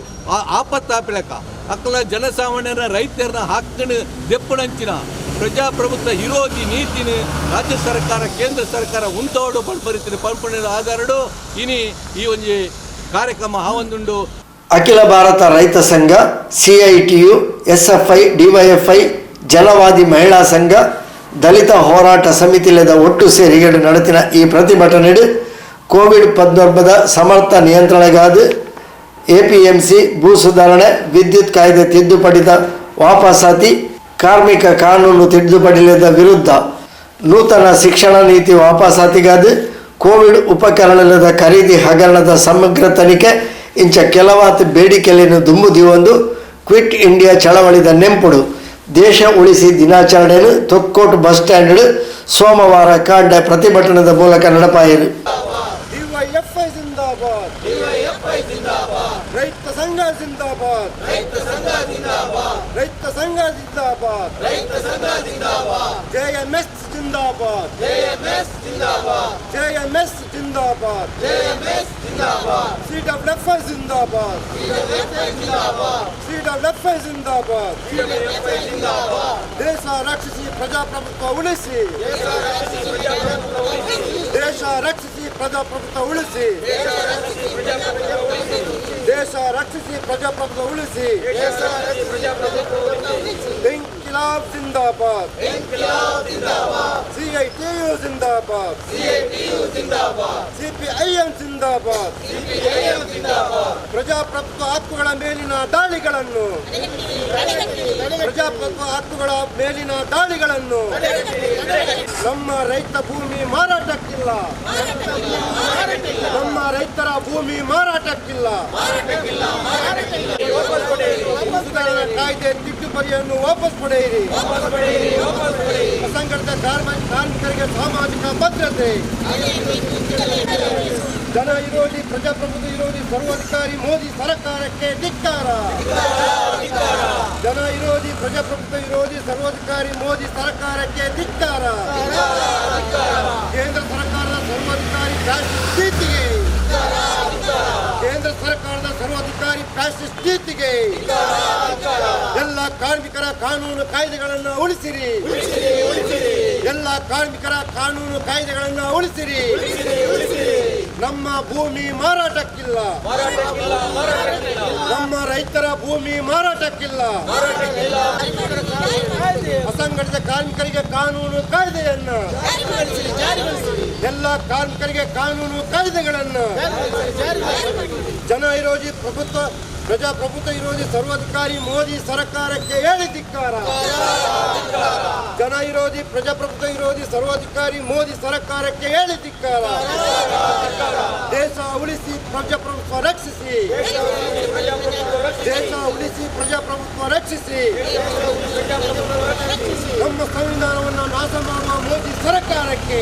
ಆಪತ್ತಾಪಿಳಕ ಅಕ್ಕಲ ಜನಸಾಮಾನ್ಯರ ರೈತರನ್ನ ಹಾಕಣ ದೆಪ್ಪಣಂಚಿನ ಪ್ರಜಾಪ್ರಭುತ್ವ ವಿರೋಧಿ ನೀತಿನ ರಾಜ್ಯ ಸರ್ಕಾರ ಕೇಂದ್ರ ಸರ್ಕಾರ ಉಂಟೋಡು ಪಂಪರಿತಿನ ಪಂಪಣದ ಆಧಾರಡು ಇನಿ ಈ ಒಂಜಿ ಕಾರ್ಯಕ್ರಮ ಹಾವೊಂದುಂಡು ಅಖಿಲ ಭಾರತ ರೈತ ಸಂಘ CITU SFI DYFI ಜನವಾದಿ ಮಹಿಳಾ ಸಂಘ ದಲಿತ ಹೋರಾಟ ಸಮಿತಿಲೆದ ಒಟ್ಟು ಸೇರಿಗೆಡು ನಡೆತಿನ ಈ ಪ್ರತಿಭಟನೆಡು COVID-19 ಸಮರ್ಥ ನಿಯಂತ್ರಣಗಾದ APMC ಭೂ ಸುಧಾರಣೆ ವಿದ್ಯುತ್ ಕಾಯ್ದೆ ತಿದ್ದುಪಡಿದ ವಾಪಸಾತಿ ಕಾರ್ಮಿಕ ಕಾನೂನು ತಿದ್ದುಪಡಿದ ವಿರುದ್ಧ ನೂತನ ಶಿಕ್ಷಣ ನೀತಿ ವಾಪಸಾತಿಗಾದ ಕೋವಿಡ್ ಉಪಕರಣದ ಖರೀದಿ ಹಗರಣದ ಸಮಗ್ರ ತನಿಖೆ ಇಂಚ ಕೆಲವಾತು ಬೇಡಿಕೆಯನ್ನು ದುಂಬುದಿಯೊಂದು ಕ್ವಿಟ್ ಇಂಡಿಯಾ ಚಳವಳಿದ ನೆಂಪುಡು ದೇಶ ಉಳಿಸಿ ದಿನಾಚರಣೆಯನ್ನು ತೊಕ್ಕೋಟು ಬಸ್ ಸ್ಟ್ಯಾಂಡ್ ಸೋಮವಾರ ಕಾಂಡ ಪ್ರತಿಭಟನೆದ ಮೂಲಕ ನಡಪಾಯಿರು. ರೈತ ಸಂಘ ಜಿಂದಾಬಾದ್ ರೈತ ಸಂಘ ಜಿಂದಾಬಾದ್ JMS ಜಿಂದಾಬಾದ್ JMS ಜಿಂದಾಬಾದ್ CWFI ಜಿಂದಾಬಾದ್ CWFI ಜಿಂದಾಬಾದ್ ದೇಶ ರಕ್ಷಿಸಿ ಪ್ರಜಾಪ್ರಭುತ್ವ ಉಳಿಸಿ ದೇಶ ರಕ್ಷಿಸಿ ಪ್ರಜಾಪ್ರಭುತ್ವ ಉಳಿಸಿ ದೇಶ ರಕ್ಷಿಸಿ ಪ್ರಜಾಪ್ರಭುತ್ವ ಉಳಿಸಿ ಇಂಕಿಲಾಬ್ ಜಿಂದಾಬಾದ್ CITU ಜಿಂದಾಬಾದ್, CPIM ಜಿಂದಾಬಾದ್. ಪ್ರಜಾಪ್ರಭುತ್ವ ಹಕ್ಕುಗಳ ಮೇಲಿನ ದಾಳಿಗಳನ್ನು ನಮ್ಮ ರೈತ ಭೂಮಿ ಮಾರಾಟಕ್ಕಿಲ್ಲ, ನಮ್ಮ ರೈತರ ಭೂಮಿ ಮಾರಾಟಕ್ಕಿಲ್ಲ. ಸುಧಾರಣಾ ಕಾಯ್ದೆ ತಿದ್ದುಪಡಿಯನ್ನು ವಾಪಸ್ ಪಡೆಯಿರಿ. ಅಸಂಘಟಿತ ಕಾರ್ಮಿಕರಿಗೆ ಸಾಮಾಜಿಕ ಭದ್ರತೆ. ಜನ ವಿರೋಧಿ ಪ್ರಜಾಪ್ರಭುತ್ವ ವಿರೋಧಿ ಸರ್ವಾಧಿಕಾರಿ ಮೋದಿ ಸರ್ಕಾರಕ್ಕೆ ಧಿಕ್ಕಾರ. ಜನ ವಿರೋಧಿ ಪ್ರಜಾಪ್ರಭುತ್ವ ವಿರೋಧಿ ಸರ್ವಾಧಿಕಾರಿ ಮೋದಿ ಸರ್ಕಾರಕ್ಕೆ ಧಿಕ್ಕಾರ. ಕೇಂದ್ರ ಸರ್ಕಾರದ ಸರ್ವಾಧಿಕಾರಿ ಫ್ಯಾಸಿಸ್ಟ್ ನೀತಿಗೆ, ಕೇಂದ್ರ ಸರ್ಕಾರದ ಸರ್ವಾಧಿಕಾರಿ ಫ್ಯಾಸಿಸ್ಟ್ ನೀತಿಗೆ. ಎಲ್ಲ ಕಾರ್ಮಿಕರ ಕಾನೂನು ಕಾಯ್ದೆಗಳನ್ನು ಉಳಿಸಿರಿ. ಎಲ್ಲ ಕಾರ್ಮಿಕರ ಕಾನೂನು ಕಾಯ್ದೆಗಳನ್ನು ಉಳಿಸಿರಿ. ನಮ್ಮ ಭೂಮಿ ಮಾರಾಟಕ್ಕಿಲ್ಲ, ನಮ್ಮ ರೈತರ ಭೂಮಿ ಮಾರಾಟಕ್ಕಿಲ್ಲ. ಅಸಂಘಟಿತ ಕಾರ್ಮಿಕರಿಗೆ ಕಾನೂನು ಕಾಯ್ದೆಯನ್ನು, ಎಲ್ಲ ಕಾರ್ಮಿಕರಿಗೆ ಕಾನೂನು ಕಾಯ್ದೆಗಳನ್ನು. ಜನ ವಿರೋಧಿ ಪ್ರಜಾಪ್ರಭುತ್ವ ವಿರೋಧಿ ಸರ್ವಾಧಿಕಾರಿ ಮೋದಿ ಸರ್ಕಾರಕ್ಕೆ ಹೇಳಿ ಧಿಕ್ಕಾರ. ಜನ ವಿರೋಧಿ ಪ್ರಜಾಪ್ರಭುತ್ವ ವಿರೋಧಿ ಸರ್ವಾಧಿಕಾರಿ ಮೋದಿ ಸರ್ಕಾರಕ್ಕೆ ಹೇಳಿ ಧಿಕ್ಕಾರ. ದೇಶ ಉಳಿಸಿ ಪ್ರಜಾಪ್ರಭುತ್ವ ರಕ್ಷಿಸಿ, ದೇಶ ಉಳಿಸಿ ಪ್ರಜಾಪ್ರಭುತ್ವ ರಕ್ಷಿಸಿ. ನಮ್ಮ ಸಂವಿಧಾನವನ್ನು ನಾಶ ಮಾಡುವ ಮೋದಿ ಸರ್ಕಾರಕ್ಕೆ,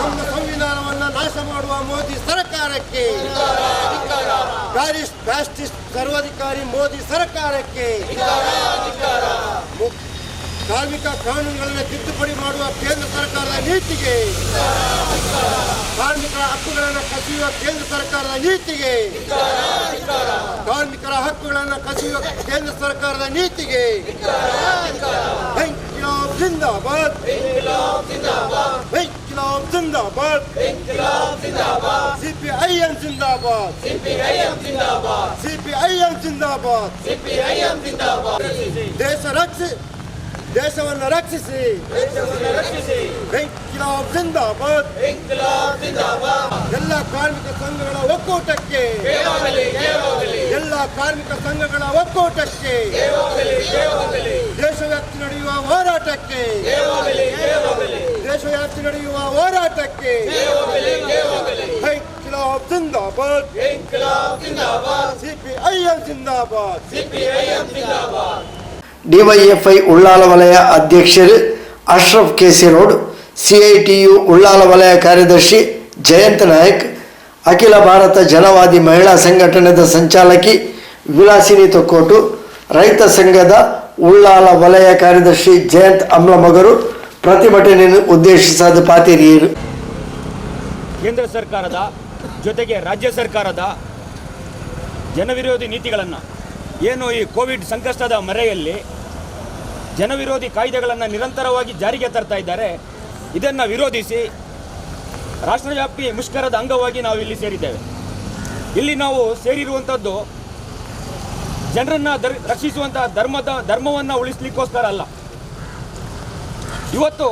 ನಮ್ಮ ಸಂವಿಧಾನವನ್ನು ನಾಶ ಮಾಡುವ ಮೋದಿ ಸರ್ಕಾರಕ್ಕೆ, ಫ್ಯಾಸಿಸ್ಟ್ ಸರ್ವಾಧಿಕಾರಿ ಮೋದಿ ಸರ್ಕಾರಕ್ಕೆ, ಕಾರ್ಮಿಕ ಕಾನೂನುಗಳನ್ನು ತಿದ್ದುಪಡಿ ಮಾಡುವ ಕೇಂದ್ರ ಸರ್ಕಾರದ ನೀತಿಗೆ, ಕಾರ್ಮಿಕರ ಹಕ್ಕುಗಳನ್ನು ಕಸಿಯುವ ಕೇಂದ್ರ ಸರ್ಕಾರದ ನೀತಿಗೆ, ಕಾರ್ಮಿಕರ ಹಕ್ಕುಗಳನ್ನು ಕಸಿಯುವ ಕೇಂದ್ರ ಸರ್ಕಾರದ ನೀತಿಗೆ. ಇನ್ಕಿಲಾಬ್ ಜಿಂದಾಬಾದ್, ಇನ್ಕಿಲಾಬ್ ಜಿಂದಾಬಾದ್, CPIM ಜಿಂದಾಬಾದ್, CPIM ಜಿಂದಾಬಾದ್. ದೇಶವನ್ನು ರಕ್ಷಿಸಿ, ಇನ್ಕಿಲಾಬ್ ಜಿಂದಾಬಾದ್. ಎಲ್ಲ ಕಾರ್ಮಿಕ ಸಂಘಗಳ ಒಕ್ಕೂಟಕ್ಕೆ, ಎಲ್ಲ ಕಾರ್ಮಿಕ ಸಂಘಗಳ ಒಕ್ಕೂಟಕ್ಕೆ, ದೇಶವ್ಯಾಪ್ತಿ ನಡೆಯುವ ಹೋರಾಟಕ್ಕೆ, ದೇಶವ್ಯಾಪ್ತಿ ನಡೆಯುವ ಹೋರಾಟಕ್ಕೆ. ಇನ್ಕಿಲಾಬ್ ಜಿಂದಾಬಾದ್, CPIM ಜಿಂದಾಬಾದ್. ಡಿವೈಎಫ್ಐ ಉಳ್ಳಾಲ ವಲಯ ಅಧ್ಯಕ್ಷರು Ashraf KC road, CITU Ullal ವಲಯ ಕಾರ್ಯದರ್ಶಿ ಜಯಂತ್ ನಾಯಕ್, ಅಖಿಲ ಭಾರತ ಜನವಾದಿ ಮಹಿಳಾ ಸಂಘಟನೆದ ಸಂಚಾಲಕಿ ವಿಲಾಸಿನಿ ತೊಕ್ಕೋಟು, ರೈತ ಸಂಘದ ಉಳ್ಳಾಲ ವಲಯ ಕಾರ್ಯದರ್ಶಿ ಜಯಂತ್ ಅಮ್ಲಮಗರು ಪ್ರತಿಭಟನೆಯನ್ನು ಉದ್ದೇಶಿಸಿದ ಪಾತಿರಿಯರು. ಕೇಂದ್ರ ಸರ್ಕಾರದ ಜೊತೆಗೆ ರಾಜ್ಯ ಸರ್ಕಾರದ ಜನವಿರೋಧಿ ನೀತಿಗಳನ್ನು, ಏನು ಈ ಕೋವಿಡ್ ಸಂಕಷ್ಟದ ಮರೆಯಲ್ಲಿ ಜನವಿರೋಧಿ ಕಾಯ್ದೆಗಳನ್ನು ನಿರಂತರವಾಗಿ ಜಾರಿಗೆ ತರ್ತಾ ಇದ್ದಾರೆ, ಇದನ್ನು ವಿರೋಧಿಸಿ ರಾಷ್ಟ್ರವ್ಯಾಪಿ ಮುಷ್ಕರದ ಅಂಗವಾಗಿ ನಾವು ಇಲ್ಲಿ ಸೇರಿದ್ದೇವೆ. ಇಲ್ಲಿ ನಾವು ಸೇರಿರುವಂಥದ್ದು ಜನರನ್ನು ರಕ್ಷಿಸುವಂಥ ಧರ್ಮವನ್ನು ಉಳಿಸ್ಲಿಕ್ಕೋಸ್ಕರ ಅಲ್ಲ. ಇವತ್ತು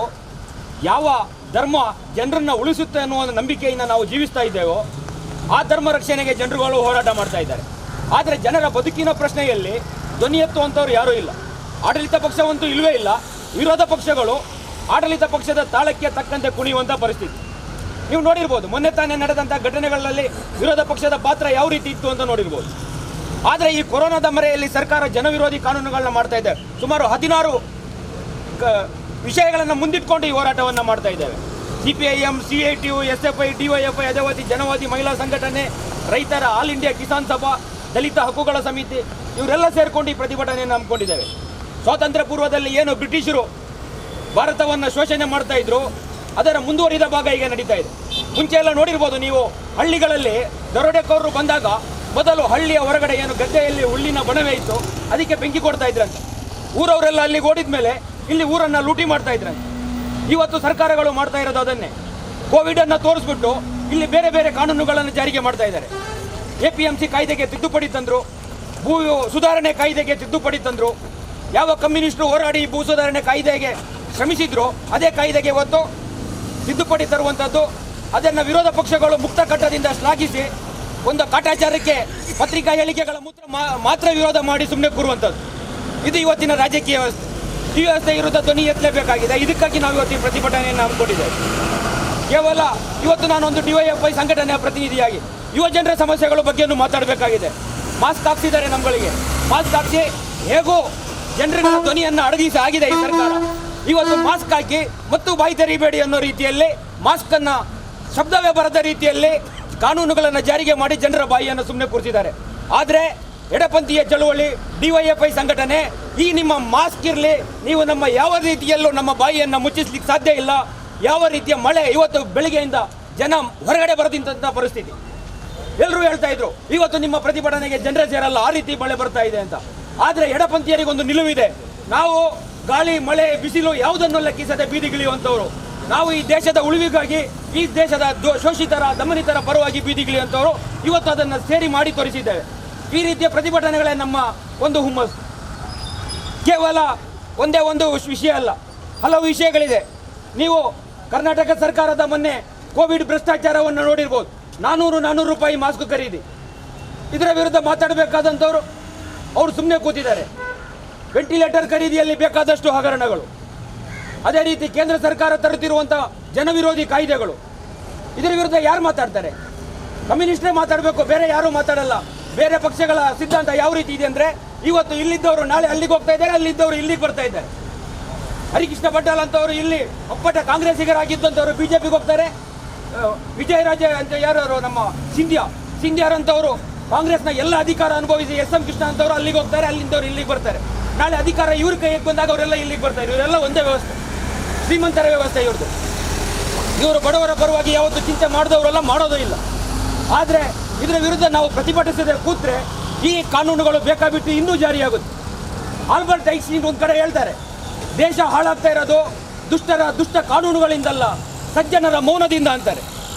ಯಾವ ಧರ್ಮ ಜನರನ್ನು ಉಳಿಸುತ್ತೆ ಅನ್ನುವ ನಂಬಿಕೆಯಿಂದ ನಾವು ಜೀವಿಸ್ತಾ ಇದ್ದೇವೋ ಆ ಧರ್ಮ ರಕ್ಷಣೆಗೆ ಜನರುಗಳು ಹೋರಾಟ ಮಾಡ್ತಾ ಇದ್ದಾರೆ. ಆದರೆ ಜನರ ಬದುಕಿನ ಪ್ರಶ್ನೆಯಲ್ಲಿ ಧ್ವನಿ ಎತ್ತುವಂಥವ್ರು ಯಾರೂ ಇಲ್ಲ. ಆಡಳಿತ ಪಕ್ಷವಂತೂ ಇಲ್ಲವೇ ಇಲ್ಲ. ವಿರೋಧ ಪಕ್ಷಗಳು ಆಡಳಿತ ಪಕ್ಷದ ತಾಳಕ್ಕೆ ತಕ್ಕಂತೆ ಕುಣಿಯುವಂಥ ಪರಿಸ್ಥಿತಿ ನೀವು ನೋಡಿರ್ಬೋದು. ಮೊನ್ನೆ ತಾನೇ ನಡೆದಂಥ ಘಟನೆಗಳಲ್ಲಿ ವಿರೋಧ ಪಕ್ಷದ ಪಾತ್ರ ಯಾವ ರೀತಿ ಇತ್ತು ಅಂತ ನೋಡಿರ್ಬೋದು. ಆದರೆ ಈ ಕೊರೋನಾದ ಮರೆಯಲ್ಲಿ ಸರ್ಕಾರ ಜನವಿರೋಧಿ ಕಾನೂನುಗಳನ್ನ ಮಾಡ್ತಾ ಇದೆ. ಸುಮಾರು 16 ವಿಷಯಗಳನ್ನು ಮುಂದಿಟ್ಕೊಂಡು ಈ ಹೋರಾಟವನ್ನು ಮಾಡ್ತಾ ಇದ್ದೇವೆ. CPIM, CITU, SFI, DYFI, ಅದೇವಾದಿ ಜನವಾದಿ ಮಹಿಳಾ ಸಂಘಟನೆ, ರೈತರ ಆಲ್ ಇಂಡಿಯಾ ಕಿಸಾನ್ ಸಭಾ, ದಲಿತ ಹಕ್ಕುಗಳ ಸಮಿತಿ ಇವರೆಲ್ಲ ಸೇರಿಕೊಂಡು ಈ ಪ್ರತಿಭಟನೆಯನ್ನು ಹಮ್ಮಿಕೊಂಡಿದ್ದೇವೆ. ಸ್ವಾತಂತ್ರ್ಯ ಪೂರ್ವದಲ್ಲಿ ಏನು ಬ್ರಿಟಿಷರು ಭಾರತವನ್ನು ಶೋಷಣೆ ಮಾಡ್ತಾ ಇದ್ರು, ಅದರ ಮುಂದುವರಿದ ಭಾಗ ಈಗ ನಡೀತಾ ಇದೆ. ಮುಂಚೆ ಎಲ್ಲ ನೋಡಿರ್ಬೋದು ನೀವು, ಹಳ್ಳಿಗಳಲ್ಲಿ ದರೋಡೆಕೋರರು ಬಂದಾಗ ಮೊದಲು ಹಳ್ಳಿಯ ಹೊರಗಡೆ ಏನು ಗದ್ದೆಯಲ್ಲಿ ಹುಲ್ಲಿನ ಬಣವೆ ಇತ್ತು ಅದಕ್ಕೆ ಬೆಂಕಿ ಕೊಡ್ತಾ ಇದ್ರಂತೆ. ಊರವರೆಲ್ಲ ಅಲ್ಲಿಗೆ ಓಡಿದ ಮೇಲೆ ಇಲ್ಲಿ ಊರನ್ನು ಲೂಟಿ ಮಾಡ್ತಾ ಇದ್ರಂತೆ. ಇವತ್ತು ಸರ್ಕಾರಗಳು ಮಾಡ್ತಾ ಇರೋದು ಅದನ್ನೇ. ಕೋವಿಡನ್ನು ತೋರಿಸ್ಬಿಟ್ಟು ಇಲ್ಲಿ ಬೇರೆ ಬೇರೆ ಕಾನೂನುಗಳನ್ನು ಜಾರಿಗೆ ಮಾಡ್ತಾ ಇದ್ದಾರೆ. APMC ಕಾಯ್ದೆಗೆ ತಿದ್ದುಪಡಿ ತಂದರು, ಭೂ ಸುಧಾರಣೆ ಕಾಯ್ದೆಗೆ ತಿದ್ದುಪಡಿ ತಂದರು. ಯಾವ ಕಮ್ಯುನಿಸ್ಟರು ಹೋರಾಡಿ ಭೂ ಸುಧಾರಣೆ ಕಾಯ್ದೆಗೆ ಶ್ರಮಿಸಿದ್ರು ಅದೇ ಕಾಯ್ದೆಗೆ ಇವತ್ತು ತಿದ್ದುಪಡಿ ತರುವಂಥದ್ದು, ಅದನ್ನು ವಿರೋಧ ಪಕ್ಷಗಳು ಮುಕ್ತ ಕಟ್ಟದಿಂದ ಶ್ಲಾಘಿಸಿ ಒಂದು ಕಾಟಾಚಾರಕ್ಕೆ ಪತ್ರಿಕಾ ಹೇಳಿಕೆಗಳ ಮಾತ್ರ ವಿರೋಧ ಮಾಡಿ ಸುಮ್ಮನೆ ಕೂರುವಂಥದ್ದು. ಇದು ಇವತ್ತಿನ ರಾಜಕೀಯ ವ್ಯವಸ್ಥೆ. ಈ ವ್ಯವಸ್ಥೆ ವಿರುದ್ಧ ಧ್ವನಿ ಎತ್ತಲೇಬೇಕಾಗಿದೆ. ಇದಕ್ಕಾಗಿ ನಾವು ಇವತ್ತಿನ ಪ್ರತಿಭಟನೆಯನ್ನು ಹಮ್ಮಿಕೊಂಡಿದ್ದೇವೆ. ಕೇವಲ ಇವತ್ತು ನಾನೊಂದು DYFI ಸಂಘಟನೆಯ ಪ್ರತಿನಿಧಿಯಾಗಿ ಯುವ ಜನರ ಸಮಸ್ಯೆಗಳ ಬಗ್ಗೆಯೂ ಮಾತಾಡಬೇಕಾಗಿದೆ. ಮಾಸ್ಕ್ ಹಾಕ್ಸಿದ್ದಾರೆ ನಮ್ಮಗಳಿಗೆ. ಮಾಸ್ಕ್ ಹಾಕಿಸಿ ಹೇಗೋ ಜನರ ಧ್ವನಿಯನ್ನು ಅಡಗಿಸಿ ಆಗಿದೆ ಈ ಸರ್ಕಾರ. ಇವತ್ತು ಮಾಸ್ಕ್ ಹಾಕಿ ಮತ್ತು ಬಾಯಿ ತೆರಿಬೇಡಿ ಅನ್ನೋ ರೀತಿಯಲ್ಲಿ ಮಾಸ್ಕನ್ನು ಶಬ್ದವೇ ಬರದ ರೀತಿಯಲ್ಲಿ ಕಾನೂನುಗಳನ್ನು ಜಾರಿಗೆ ಮಾಡಿ ಜನರ ಬಾಯಿಯನ್ನು ಸುಮ್ಮನೆ ಕೂರಿಸಿದ್ದಾರೆ. ಆದರೆ ಎಡಪಂಥೀಯ ಚಳುವಳಿ DYFI ಸಂಘಟನೆ ಈ ನಿಮ್ಮ ಮಾಸ್ಕ್ ಇರಲಿ, ನೀವು ನಮ್ಮ ಯಾವ ರೀತಿಯಲ್ಲೂ ನಮ್ಮ ಬಾಯಿಯನ್ನು ಮುಚ್ಚಿಸ್ಲಿಕ್ಕೆ ಸಾಧ್ಯ ಇಲ್ಲ. ಯಾವ ರೀತಿಯ ಮಳೆ ಇವತ್ತು ಬೆಳಿಗ್ಗೆಯಿಂದ ಜನ ಹೊರಗಡೆ ಬರದಿಂತ ಪರಿಸ್ಥಿತಿ. ಎಲ್ಲರೂ ಹೇಳ್ತಾ ಇದ್ರು ಇವತ್ತು ನಿಮ್ಮ ಪ್ರತಿಭಟನೆಗೆ ಜನರೇ ಸೇರಲ್ಲ, ಆ ರೀತಿ ಮಳೆ ಬರ್ತಾ ಇದೆ ಅಂತ. ಆದರೆ ಎಡಪಂಥೀಯರಿಗೊಂದು ನಿಲುವಿದೆ. ನಾವು ಗಾಳಿ ಮಳೆ ಬಿಸಿಲು ಯಾವುದನ್ನು ಲೆಕ್ಕಿಸದೆ ಬೀದಿಗಿಳಿಯುವಂಥವ್ರು. ನಾವು ಈ ದೇಶದ ಉಳಿವಿಗಾಗಿ, ಈ ದೇಶದ ಶೋಷಿತರ ದಮನಿತರ ಪರವಾಗಿ ಬೀದಿಗಿಳಿಯುವಂಥವ್ರು. ಇವತ್ತು ಅದನ್ನು ಸೇರಿ ಮಾಡಿ ತೋರಿಸಿದ್ದೇವೆ. ಈ ರೀತಿಯ ಪ್ರತಿಭಟನೆಗಳೇ ನಮ್ಮ ಒಂದು ಹುಮ್ಮಸ್ಸು. ಕೇವಲ ಒಂದೇ ಒಂದು ವಿಷಯ ಅಲ್ಲ, ಹಲವು ವಿಷಯಗಳಿದೆ. ನೀವು ಕರ್ನಾಟಕ ಸರ್ಕಾರದ ಮೊನ್ನೆ ಕೋವಿಡ್ ಭ್ರಷ್ಟಾಚಾರವನ್ನು ನೋಡಿರ್ಬೋದು. 400 ರೂಪಾಯಿ ಮಾಸ್ಕ್ ಖರೀದಿ, ಇದರ ವಿರುದ್ಧ ಮಾತಾಡಬೇಕಾದಂಥವ್ರು ಅವರು ಸುಮ್ಮನೆ ಕೂತಿದ್ದಾರೆ. ವೆಂಟಿಲೇಟರ್ ಖರೀದಿಯಲ್ಲಿ ಬೇಕಾದಷ್ಟು ಹಗರಣಗಳು, ಅದೇ ರೀತಿ ಕೇಂದ್ರ ಸರ್ಕಾರ ತರುತ್ತಿರುವಂಥ ಜನವಿರೋಧಿ ಕಾಯ್ದೆಗಳು, ಇದರ ವಿರುದ್ಧ ಯಾರು ಮಾತಾಡ್ತಾರೆ? ಕಮ್ಯುನಿಸ್ಟೇ ಮಾತಾಡಬೇಕು, ಬೇರೆ ಯಾರೂ ಮಾತಾಡಲ್ಲ. ಬೇರೆ ಪಕ್ಷಗಳ ಸಿದ್ಧಾಂತ ಯಾವ ರೀತಿ ಇದೆ ಅಂದರೆ, ಇವತ್ತು ಇಲ್ಲಿದ್ದವರು ನಾಳೆ ಅಲ್ಲಿಗೆ ಹೋಗ್ತಾ ಇದ್ದಾರೆ, ಅಲ್ಲಿದ್ದವರು ಇಲ್ಲಿಗೆ ಬರ್ತಾ ಇದ್ದಾರೆ. ಹರಿಕೃಷ್ಣ ಭಟ್ಟಾಲ್ ಅಂತವರು ಇಲ್ಲಿ ಅಪ್ಪಟ ಕಾಂಗ್ರೆಸ್ಸಿಗರಾಗಿದ್ದಂಥವ್ರು BJPಗೆ ಹೋಗ್ತಾರೆ. ವಿಜಯರಾಜ ಅಂತ ಯಾರು ನಮ್ಮ ಸಿಂಧ್ಯಾರಂಥವರು ಕಾಂಗ್ರೆಸ್ನ ಎಲ್ಲ ಅಧಿಕಾರ ಅನುಭವಿಸಿ SM ಕೃಷ್ಣ ಅಂತವರು ಅಲ್ಲಿಗೆ ಹೋಗ್ತಾರೆ, ಅಲ್ಲಿಂದವ್ರು ಇಲ್ಲಿಗೆ ಬರ್ತಾರೆ. ನಾಳೆ ಅಧಿಕಾರ ಇವ್ರ ಕೈಗೆ ಬಂದಾಗ ಅವರೆಲ್ಲ ಇಲ್ಲಿಗೆ ಬರ್ತಾರೆ. ಇವರೆಲ್ಲ ಒಂದೇ ವ್ಯವಸ್ಥೆ, ಶ್ರೀಮಂತರ ವ್ಯವಸ್ಥೆ ಇವ್ರದ್ದು. ಇವರು ಬಡವರ ಪರವಾಗಿ ಯಾವತ್ತು ಚಿಂತೆ ಮಾಡಿದವರೆಲ್ಲ ಮಾಡೋದೇ ಇಲ್ಲ. ಆದರೆ ಇದರ ವಿರುದ್ಧ ನಾವು ಪ್ರತಿಭಟಿಸದೆ ಕೂತ್ರೆ ಈ ಕಾನೂನುಗಳು ಬೇಕಾಬಿಟ್ಟು ಇನ್ನೂ ಜಾರಿಯಾಗುತ್ತೆ. ಆಲ್ಬರ್ಟ್ ಐನ್ಸ್ಟೀನ್ ಒಂದು ಕಡೆ ಹೇಳ್ತಾರೆ, ದೇಶ ಹಾಳಾಗ್ತಾ ಇರೋದು ದುಷ್ಟ ಕಾನೂನುಗಳಿಂದಲ್ಲ, ಸಜ್ಜನರ ಮೌನದಿಂದ ಅಂತಾರೆ.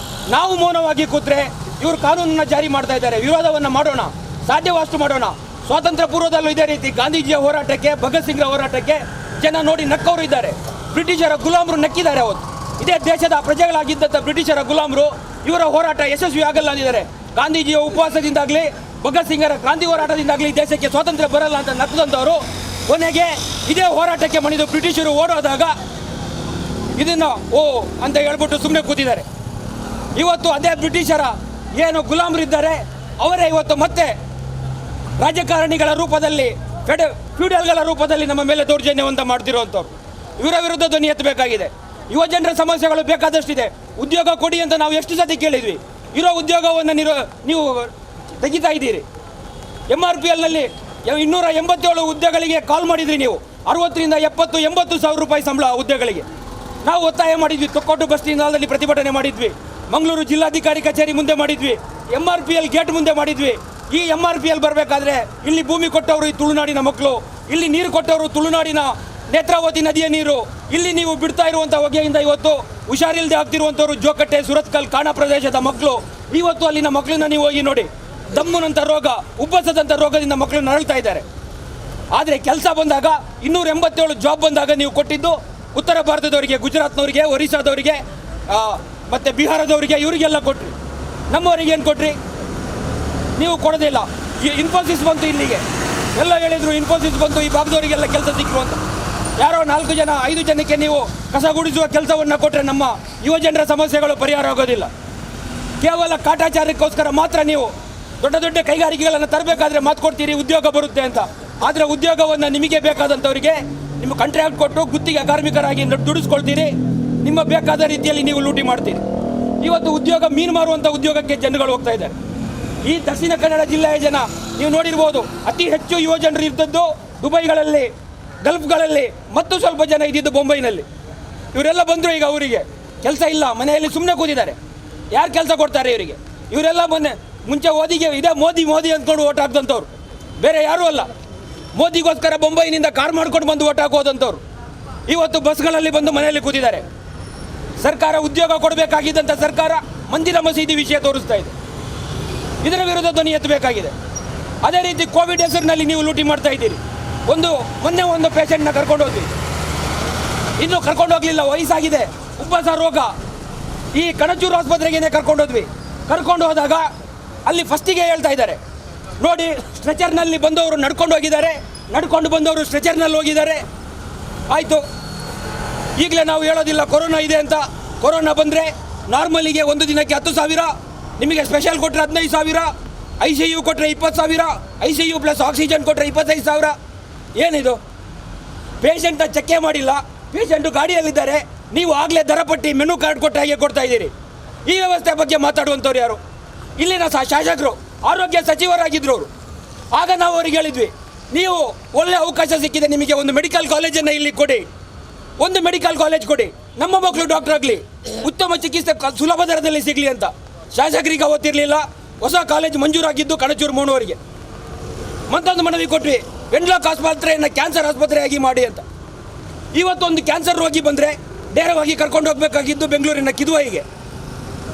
ನಾವು ಮೌನವಾಗಿ ಕೂತ್ರೆ ಇವರು ಕಾನೂನನ್ನು ಜಾರಿ ಮಾಡ್ತಾ ಇದ್ದಾರೆ. ವಿರೋಧವನ್ನು ಮಾಡೋಣ, ಸಾಧ್ಯವಷ್ಟು ಮಾಡೋಣ. ಸ್ವಾತಂತ್ರ್ಯ ಪೂರ್ವದಲ್ಲೂ ಇದೇ ರೀತಿ ಗಾಂಧೀಜಿಯ ಹೋರಾಟಕ್ಕೆ, ಭಗತ್ ಸಿಂಗ್ರ ಹೋರಾಟಕ್ಕೆ ಜನ ನೋಡಿ ನಕ್ಕವರು ಇದ್ದಾರೆ. ಬ್ರಿಟಿಷರ ಗುಲಾಮರು ನಕ್ಕಿದ್ದಾರೆ. ಅವತ್ತು ಇದೇ ದೇಶದ ಪ್ರಜೆಗಳಾಗಿದ್ದಂಥ ಬ್ರಿಟಿಷರ ಗುಲಾಮರು ಇವರ ಹೋರಾಟ ಯಶಸ್ವಿ ಆಗಲ್ಲ ಅಂದಿದ್ದಾರೆ. ಗಾಂಧೀಜಿಯ ಉಪವಾಸದಿಂದಾಗಲಿ, ಭಗತ್ ಸಿಂಗರ ಕ್ರಾಂತಿ ಹೋರಾಟದಿಂದಾಗಲಿ ದೇಶಕ್ಕೆ ಸ್ವಾತಂತ್ರ್ಯ ಬರಲ್ಲ ಅಂತ ನಕ್ಕದಂಥವರು ಕೊನೆಗೆ ಇದೇ ಹೋರಾಟಕ್ಕೆ ಮಣಿದು ಬ್ರಿಟಿಷರು ಓಡೋದಾಗ ಇದನ್ನು ಅಂತ ಹೇಳ್ಬಿಟ್ಟು ಸುಮ್ಮನೆ ಕೂತಿದ್ದಾರೆ. ಇವತ್ತು ಅದೇ ಬ್ರಿಟಿಷರ ಏನು ಗುಲಾಮರಿದ್ದಾರೆ ಅವರೇ ಇವತ್ತು ಮತ್ತೆ ರಾಜಕಾರಣಿಗಳ ರೂಪದಲ್ಲಿ, ಫ್ಯೂಡಲ್ಗಳ ರೂಪದಲ್ಲಿ ನಮ್ಮ ಮೇಲೆ ದೌರ್ಜನ್ಯವಂತ ಮಾಡ್ತಿರುವಂಥವ್ರು. ಇವರ ವಿರುದ್ಧ ಧ್ವನಿ ಎತ್ತಬೇಕಾಗಿದೆ. ಯುವ ಜನರ ಸಮಸ್ಯೆಗಳು ಬೇಕಾದಷ್ಟಿದೆ. ಉದ್ಯೋಗ ಕೊಡಿ ಅಂತ ನಾವು ಎಷ್ಟು ಸತಿ ಕೇಳಿದ್ವಿ. ಇರೋ ಉದ್ಯೋಗವನ್ನು ನೀವು ತೆಗಿತಾ ಇದ್ದೀರಿ. MRPLನಲ್ಲಿ 287 ಹುದ್ದೆಗಳಿಗೆ ಕಾಲ್ ಮಾಡಿದ್ರಿ ನೀವು. 60ರಿಂದ 80 ಸಾವಿರ ರೂಪಾಯಿ ಸಂಬಳ ಹುದ್ದೆಗಳಿಗೆ. ನಾವು ಒತ್ತಾಯ ಮಾಡಿದ್ವಿ. ತೊಕ್ಕೊಟ್ಟು ಬಸ್ ನಿಲ್ದಾಣದಲ್ಲಿ ಪ್ರತಿಭಟನೆ ಮಾಡಿದ್ವಿ. ಮಂಗಳೂರು ಜಿಲ್ಲಾಧಿಕಾರಿ ಕಚೇರಿ ಮುಂದೆ ಮಾಡಿದ್ವಿ. MRPL ಗೇಟ್ ಮುಂದೆ ಮಾಡಿದ್ವಿ. ಈ MRPL ಬರಬೇಕಾದ್ರೆ ಇಲ್ಲಿ ಭೂಮಿ ಕೊಟ್ಟವರು ಈ ತುಳುನಾಡಿನ ಮಕ್ಕಳು, ಇಲ್ಲಿ ನೀರು ಕೊಟ್ಟವರು ತುಳುನಾಡಿನ ನೇತ್ರಾವತಿ ನದಿಯ ನೀರು. ಇಲ್ಲಿ ನೀವು ಬಿಡ್ತಾ ಇರುವಂಥ ಹೊಗೆಯಿಂದ ಇವತ್ತು ಹುಷಾರಿಲ್ಲದೆ ಆಗ್ತಿರುವಂಥವ್ರು ಜೋಕಟ್ಟೆ, ಸುರತ್ಕಲ್, ಕಾಣ ಪ್ರದೇಶದ ಮಕ್ಕಳು. ಇವತ್ತು ಅಲ್ಲಿನ ಮಕ್ಕಳನ್ನ ನೀವು ಹೋಗಿ ನೋಡಿ, ದಮ್ಮುನಂಥ ರೋಗ, ಉಬ್ಬಸದಂಥ ರೋಗದಿಂದ ಮಕ್ಕಳು ನರಳ್ತಾ ಇದ್ದಾರೆ. ಆದರೆ ಕೆಲಸ ಬಂದಾಗ 287 ಜಾಬ್ ಬಂದಾಗ ನೀವು ಕೊಟ್ಟಿದ್ದು ಉತ್ತರ ಭಾರತದವರಿಗೆ, ಗುಜರಾತ್ನವರಿಗೆ, ಒರಿಸ್ಸಾದವರಿಗೆ, ಮತ್ತು ಬಿಹಾರದವರಿಗೆ, ಇವರಿಗೆಲ್ಲ ಕೊಟ್ರಿ. ನಮ್ಮವರಿಗೆ ಏನು ಕೊಟ್ರಿ? ನೀವು ಕೊಡೋದಿಲ್ಲ. ಇನ್ಫೋಸಿಸ್ ಬಂತು ಇಲ್ಲಿಗೆ, ಎಲ್ಲ ಹೇಳಿದರು ಇನ್ಫೋಸಿಸ್ ಬಂತು, ಈ ಭಾಗದವರಿಗೆಲ್ಲ ಕೆಲಸ ಸಿಕ್ಕರು ಅಂತ. ಯಾರೋ 4 ಜನ 5 ಜನಕ್ಕೆ ನೀವು ಕಸ ಗುಡಿಸುವ ಕೆಲಸವನ್ನು ಕೊಟ್ಟರೆ ನಮ್ಮ ಯುವ ಜನರ ಸಮಸ್ಯೆಗಳು ಪರಿಹಾರ ಆಗೋದಿಲ್ಲ. ಕೇವಲ ಕಾಟಾಚಾರಕ್ಕೋಸ್ಕರ ಮಾತ್ರ ನೀವು ದೊಡ್ಡ ದೊಡ್ಡ ಕೈಗಾರಿಕೆಗಳನ್ನು ತರಬೇಕಾದ್ರೆ ಮಾತು ಕೊಡ್ತೀರಿ ಉದ್ಯೋಗ ಬರುತ್ತೆ ಅಂತ. ಆದರೆ ಉದ್ಯೋಗವನ್ನು ನಿಮಗೆ ಬೇಕಾದಂಥವರಿಗೆ ನಿಮ್ಮ ಕಾಂಟ್ರಾಕ್ಟ್ ಕೊಟ್ಟು ಗುತ್ತಿಗೆ ಕಾರ್ಮಿಕರಾಗಿ ದುಡಿಸ್ಕೊಳ್ತೀರಿ. ನಿಮ್ಮ ಬೇಕಾದ ರೀತಿಯಲ್ಲಿ ನೀವು ಲೂಟಿ ಮಾಡ್ತೀರಿ. ಇವತ್ತು ಉದ್ಯೋಗ ಮೀನು ಮಾರುವಂಥ ಉದ್ಯೋಗಕ್ಕೆ ಜನಗಳು ಹೋಗ್ತಾ ಇದ್ದಾರೆ. ಈ ದಕ್ಷಿಣ ಕನ್ನಡ ಜಿಲ್ಲೆಯ ಜನ ನೀವು ನೋಡಿರ್ಬೋದು, ಅತಿ ಹೆಚ್ಚು ಯುವ ಜನರು ಇದ್ದದ್ದು ದುಬೈಗಳಲ್ಲಿ, ಗಲ್ಫ್ಗಳಲ್ಲಿ, ಮತ್ತು ಸ್ವಲ್ಪ ಜನ ಇದ್ದಿದ್ದು ಬೊಂಬೈನಲ್ಲಿ. ಇವರೆಲ್ಲ ಬಂದರು. ಈಗ ಅವರಿಗೆ ಕೆಲಸ ಇಲ್ಲ, ಮನೆಯಲ್ಲಿ ಸುಮ್ಮನೆ ಕೂತಿದ್ದಾರೆ. ಯಾರು ಕೆಲಸ ಕೊಡ್ತಾರೆ ಇವರಿಗೆ? ಇವರೆಲ್ಲ ಮುಂಚೆ ಓದಿಗೆ ಇದೇ ಮೋದಿ ಅಂದ್ಕೊಂಡು ಓಟ್ ಹಾಕ್ದಂಥವ್ರು, ಬೇರೆ ಯಾರೂ ಅಲ್ಲ. ಮೋದಿಗೋಸ್ಕರ ಬೊಂಬೈನಿಂದ ಕಾರ್ ಮಾಡ್ಕೊಂಡು ಬಂದು ಓಟ್ ಹಾಕೋದಂಥವ್ರು ಇವತ್ತು ಬಸ್ಗಳಲ್ಲಿ ಬಂದು ಮನೆಯಲ್ಲಿ ಕೂತಿದ್ದಾರೆ. ಸರ್ಕಾರ ಉದ್ಯೋಗ ಕೊಡಬೇಕಾಗಿದ್ದಂಥ ಸರ್ಕಾರ ಮಂದಿರ ಮಸೀದಿ ವಿಷಯ ತೋರಿಸ್ತಾ ಇದೆ. ಇದರ ವಿರುದ್ಧ ಧ್ವನಿ ಎತ್ತಬೇಕಾಗಿದೆ. ಅದೇ ರೀತಿ ಕೋವಿಡ್ ಹೆಸರಿನಲ್ಲಿ ನೀವು ಲೂಟಿ ಮಾಡ್ತಾ ಇದ್ದೀರಿ. ಮೊನ್ನೆ ಒಂದು ಪೇಷಂಟ್ನ ಕರ್ಕೊಂಡು ಹೋದ್ವಿ. ಇನ್ನೂ ಕರ್ಕೊಂಡು ಹೋಗ್ಲಿಲ್ಲ, ವಯಸ್ಸಾಗಿದೆ, ಉಬ್ಬಸ ರೋಗ. ಈ ಕಣಚೂರು ಆಸ್ಪತ್ರೆಗೇನೆ ಕರ್ಕೊಂಡು ಹೋದಾಗ ಅಲ್ಲಿ ಫಸ್ಟಿಗೆ ಹೇಳ್ತಾ ಇದ್ದಾರೆ, ನೋಡಿ ಸ್ಟ್ರೆಚರ್ನಲ್ಲಿ ಬಂದವರು ನಡ್ಕೊಂಡು ಹೋಗಿದ್ದಾರೆ, ನಡ್ಕೊಂಡು ಬಂದವರು ಸ್ಟ್ರೆಚರ್ನಲ್ಲಿ ಹೋಗಿದ್ದಾರೆ. ಆಯಿತು, ಈಗಲೇ ನಾವು ಹೇಳೋದಿಲ್ಲ ಕೊರೋನಾ ಇದೆ ಅಂತ. ಕೊರೋನಾ ಬಂದರೆ ನಾರ್ಮಲಿಗೆ ಒಂದು ದಿನಕ್ಕೆ 10,000, ನಿಮಗೆ ಸ್ಪೆಷಲ್ ಕೊಟ್ಟರೆ 15,000, ICU ಕೊಟ್ಟರೆ 20,000, ICU ಪ್ಲಸ್ ಆಕ್ಸಿಜನ್ ಕೊಟ್ಟರೆ 25,000. ಏನಿದು? ಪೇಷಂಟ್ನ ಚೆಕ್ಕೇ ಮಾಡಿಲ್ಲ, ಪೇಷಂಟು ಗಾಡಿಯಲ್ಲಿದ್ದಾರೆ, ನೀವು ಆಗಲೇ ದರಪಟ್ಟಿ ಮೆನು ಕಾರ್ಡ್ ಕೊಟ್ಟ ಹಾಗೆ ಕೊಡ್ತಾ ಇದ್ದೀರಿ. ಈ ವ್ಯವಸ್ಥೆ ಬಗ್ಗೆ ಮಾತಾಡುವಂಥವ್ರು ಯಾರು? ಇಲ್ಲಿನ ಶಾಸಕರು, ಆರೋಗ್ಯ ಸಚಿವರಾಗಿದ್ದರು ಅವರು. ಆಗ ನಾವು ಅವ್ರಿಗೆ ಹೇಳಿದ್ವಿ, ನೀವು ಒಳ್ಳೆ ಅವಕಾಶ ಸಿಕ್ಕಿದೆ, ನಿಮಗೆ ಒಂದು ಮೆಡಿಕಲ್ ಕಾಲೇಜನ್ನು ಇಲ್ಲಿ ಕೊಡಿ, ಒಂದು ಮೆಡಿಕಲ್ ಕಾಲೇಜ್ ಕೊಡಿ, ನಮ್ಮ ಮಕ್ಕಳು ಡಾಕ್ಟರ್ ಆಗಲಿ, ಉತ್ತಮ ಚಿಕಿತ್ಸೆ ಸುಲಭ ದರದಲ್ಲಿ ಸಿಗಲಿ ಅಂತ. ಶಾಸಕರಿಗೆ ಅವತ್ತಿರಲಿಲ್ಲ. ಹೊಸ ಕಾಲೇಜ್ ಮಂಜೂರಾಗಿದ್ದು ಕಣಚೂರು ಮೋಣುವರಿಗೆ. ಮತ್ತೊಂದು ಮನವಿ ಕೊಟ್ವಿ, ವೆನ್ಲಾಕ್ ಆಸ್ಪತ್ರೆಯನ್ನು ಕ್ಯಾನ್ಸರ್ ಆಸ್ಪತ್ರೆಯಾಗಿ ಮಾಡಿ ಅಂತ. ಇವತ್ತು ಒಂದು ಕ್ಯಾನ್ಸರ್ ರೋಗಿ ಬಂದರೆ ನೇರವಾಗಿ ಕರ್ಕೊಂಡು ಹೋಗಬೇಕಾಗಿದ್ದು ಬೆಂಗಳೂರಿನ ಕಿದುವೈಗೆ.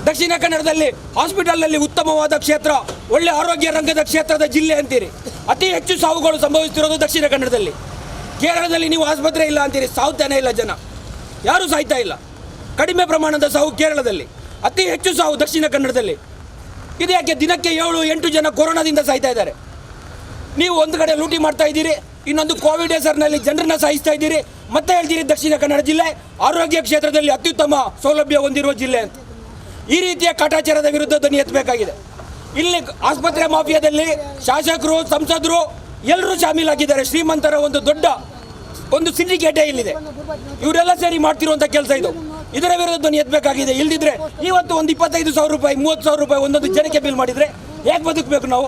ದಕ್ಷಿಣ ಕನ್ನಡದಲ್ಲಿ ಹಾಸ್ಪಿಟಲ್ನಲ್ಲಿ ಉತ್ತಮವಾದ ಕ್ಷೇತ್ರ, ಒಳ್ಳೆ ಆರೋಗ್ಯ ರಂಗದ ಕ್ಷೇತ್ರದ ಜಿಲ್ಲೆ ಅಂತೀರಿ. ಅತಿ ಹೆಚ್ಚು ಸಾವುಗಳು ಸಂಭವಿಸ್ತಿರೋದು ದಕ್ಷಿಣ ಕನ್ನಡದಲ್ಲಿ. ಕೇರಳದಲ್ಲಿ ನೀವು ಆಸ್ಪತ್ರೆ ಇಲ್ಲ ಅಂತೀರಿ, ಸಾವುತ್ತಾನೆ ಇಲ್ಲ ಜನ, ಯಾರೂ ಸಾಯ್ತಾ ಇಲ್ಲ. ಕಡಿಮೆ ಪ್ರಮಾಣದ ಸಾವು ಕೇರಳದಲ್ಲಿ, ಅತಿ ಹೆಚ್ಚು ಸಾವು ದಕ್ಷಿಣ ಕನ್ನಡದಲ್ಲಿ. ಇದು ಯಾಕೆ? ದಿನಕ್ಕೆ 7-8 ಜನ ಕೊರೋನಾದಿಂದ ಸಾಯ್ತಾ ಇದ್ದಾರೆ. ನೀವು ಒಂದು ಕಡೆ ಲೂಟಿ ಮಾಡ್ತಾ ಇದ್ದೀರಿ, ಇನ್ನೊಂದು ಕೋವಿಡ್ ಹೆಸರಿನಲ್ಲಿ ಜನರನ್ನ ಸಾಯಿಸ್ತಾ ಇದ್ದೀರಿ. ಮತ್ತೆ ಹೇಳ್ತೀರಿ ದಕ್ಷಿಣ ಕನ್ನಡ ಜಿಲ್ಲೆ ಆರೋಗ್ಯ ಕ್ಷೇತ್ರದಲ್ಲಿ ಅತ್ಯುತ್ತಮ ಸೌಲಭ್ಯ ಹೊಂದಿರುವ ಜಿಲ್ಲೆ ಅಂತ. ಈ ರೀತಿಯ ಕಾಟಾಚಾರದ ವಿರುದ್ಧ ಧ್ವನಿ ಎತ್ತಬೇಕಾಗಿದೆ. ಇಲ್ಲಿ ಆಸ್ಪತ್ರೆ ಮಾಫಿಯಾದಲ್ಲಿ ಶಾಸಕರು, ಸಂಸದರು ಎಲ್ಲರೂ ಶಾಮೀಲಾಗಿದ್ದಾರೆ. ಶ್ರೀಮಂತರ ಒಂದು ದೊಡ್ಡ ಸಿಂಡಿಕೇಟೇ ಇಲ್ಲಿದೆ. ಇವರೆಲ್ಲ ಸೇರಿ ಮಾಡ್ತಿರುವಂಥ ಕೆಲಸ ಇದು. ಇದರ ವಿರುದ್ಧ ಧ್ವನಿ ಎತ್ತಬೇಕಾಗಿದೆ. ಇಲ್ದಿದ್ರೆ ಇವತ್ತು ಒಂದು 25,000 ರೂಪಾಯಿ, 30,000 ರೂಪಾಯಿ ಒಂದೊಂದು ಜನಕ್ಕೆ ಬಿಲ್ ಮಾಡಿದರೆ ಹೇಗೆ ಬದುಕಬೇಕು ನಾವು?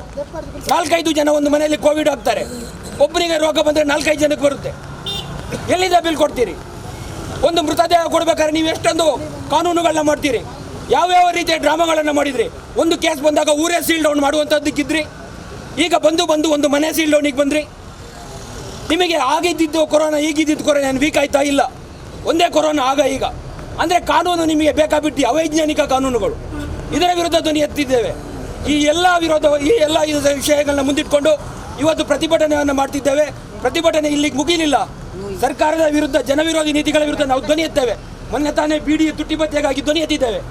4-5 ಜನ ಒಂದು ಮನೆಯಲ್ಲಿ ಕೋವಿಡ್ ಆಗ್ತಾರೆ, ಒಬ್ಬರಿಗೆ ರೋಗ ಬಂದರೆ 4-5 ಜನಕ್ಕೆ ಬರುತ್ತೆ. ಎಲ್ಲಿಂದ ಬಿಲ್ ಕೊಡ್ತೀರಿ? ಒಂದು ಮೃತದೇಹ ಕೊಡ್ಬೇಕಾದ್ರೆ ನೀವು ಎಷ್ಟೊಂದು ಕಾನೂನುಗಳನ್ನ ಮಾಡ್ತೀರಿ, ಯಾವ್ಯಾವ ರೀತಿಯ ಡ್ರಾಮಾಗಳನ್ನು ಮಾಡಿದ್ರಿ. ಒಂದು ಕೇಸ್ ಬಂದಾಗ ಊರೇ ಸೀಲ್ ಡೌನ್ ಮಾಡುವಂಥದ್ದಕ್ಕಿದ್ರಿ. ಈಗ ಬಂದು ಒಂದು ಮನೆ ಸೀಲ್ ಡೌನಿಗೆ ಬಂದ್ರಿ. ನಿಮಗೆ ಆಗಿದ್ದಿದ್ದು ಕೊರೋನಾ, ಈಗಿದ್ದಿದ್ದು ಕೊರೋನಾ ಏನು ವೀಕ್ ಆಯ್ತಾ? ಇಲ್ಲ, ಒಂದೇ ಕೊರೋನಾ ಆಗ ಈಗ. ಅಂದರೆ ಕಾನೂನು ನಿಮಗೆ ಬೇಕಾಬಿಟ್ಟು ಅವೈಜ್ಞಾನಿಕ ಕಾನೂನುಗಳು. ಇದರ ವಿರುದ್ಧ ಧ್ವನಿ ಎತ್ತಿದ್ದೇವೆ. ಈ ಎಲ್ಲ ವಿಷಯಗಳನ್ನ ಮುಂದಿಟ್ಕೊಂಡು ಇವತ್ತು ಪ್ರತಿಭಟನೆಯನ್ನು ಮಾಡ್ತಿದ್ದೇವೆ. ಪ್ರತಿಭಟನೆ ಇಲ್ಲಿಗೆ ಮುಗಿಲಿಲ್ಲ. ಸರ್ಕಾರದ ವಿರುದ್ಧ, ಜನವಿರೋಧಿ ನೀತಿಗಳ ವಿರುದ್ಧ ನಾವು ಧ್ವನಿ ಎತ್ತೇವೆ. ಮೊನ್ನೆ ತಾನೇ ಬಿಡಿ ತುಟ್ಟಿ ಭತ್ಯೆಗಾಗಿ ಧ್ವನಿ ಎತ್ತಿದ್ದೇವೆ.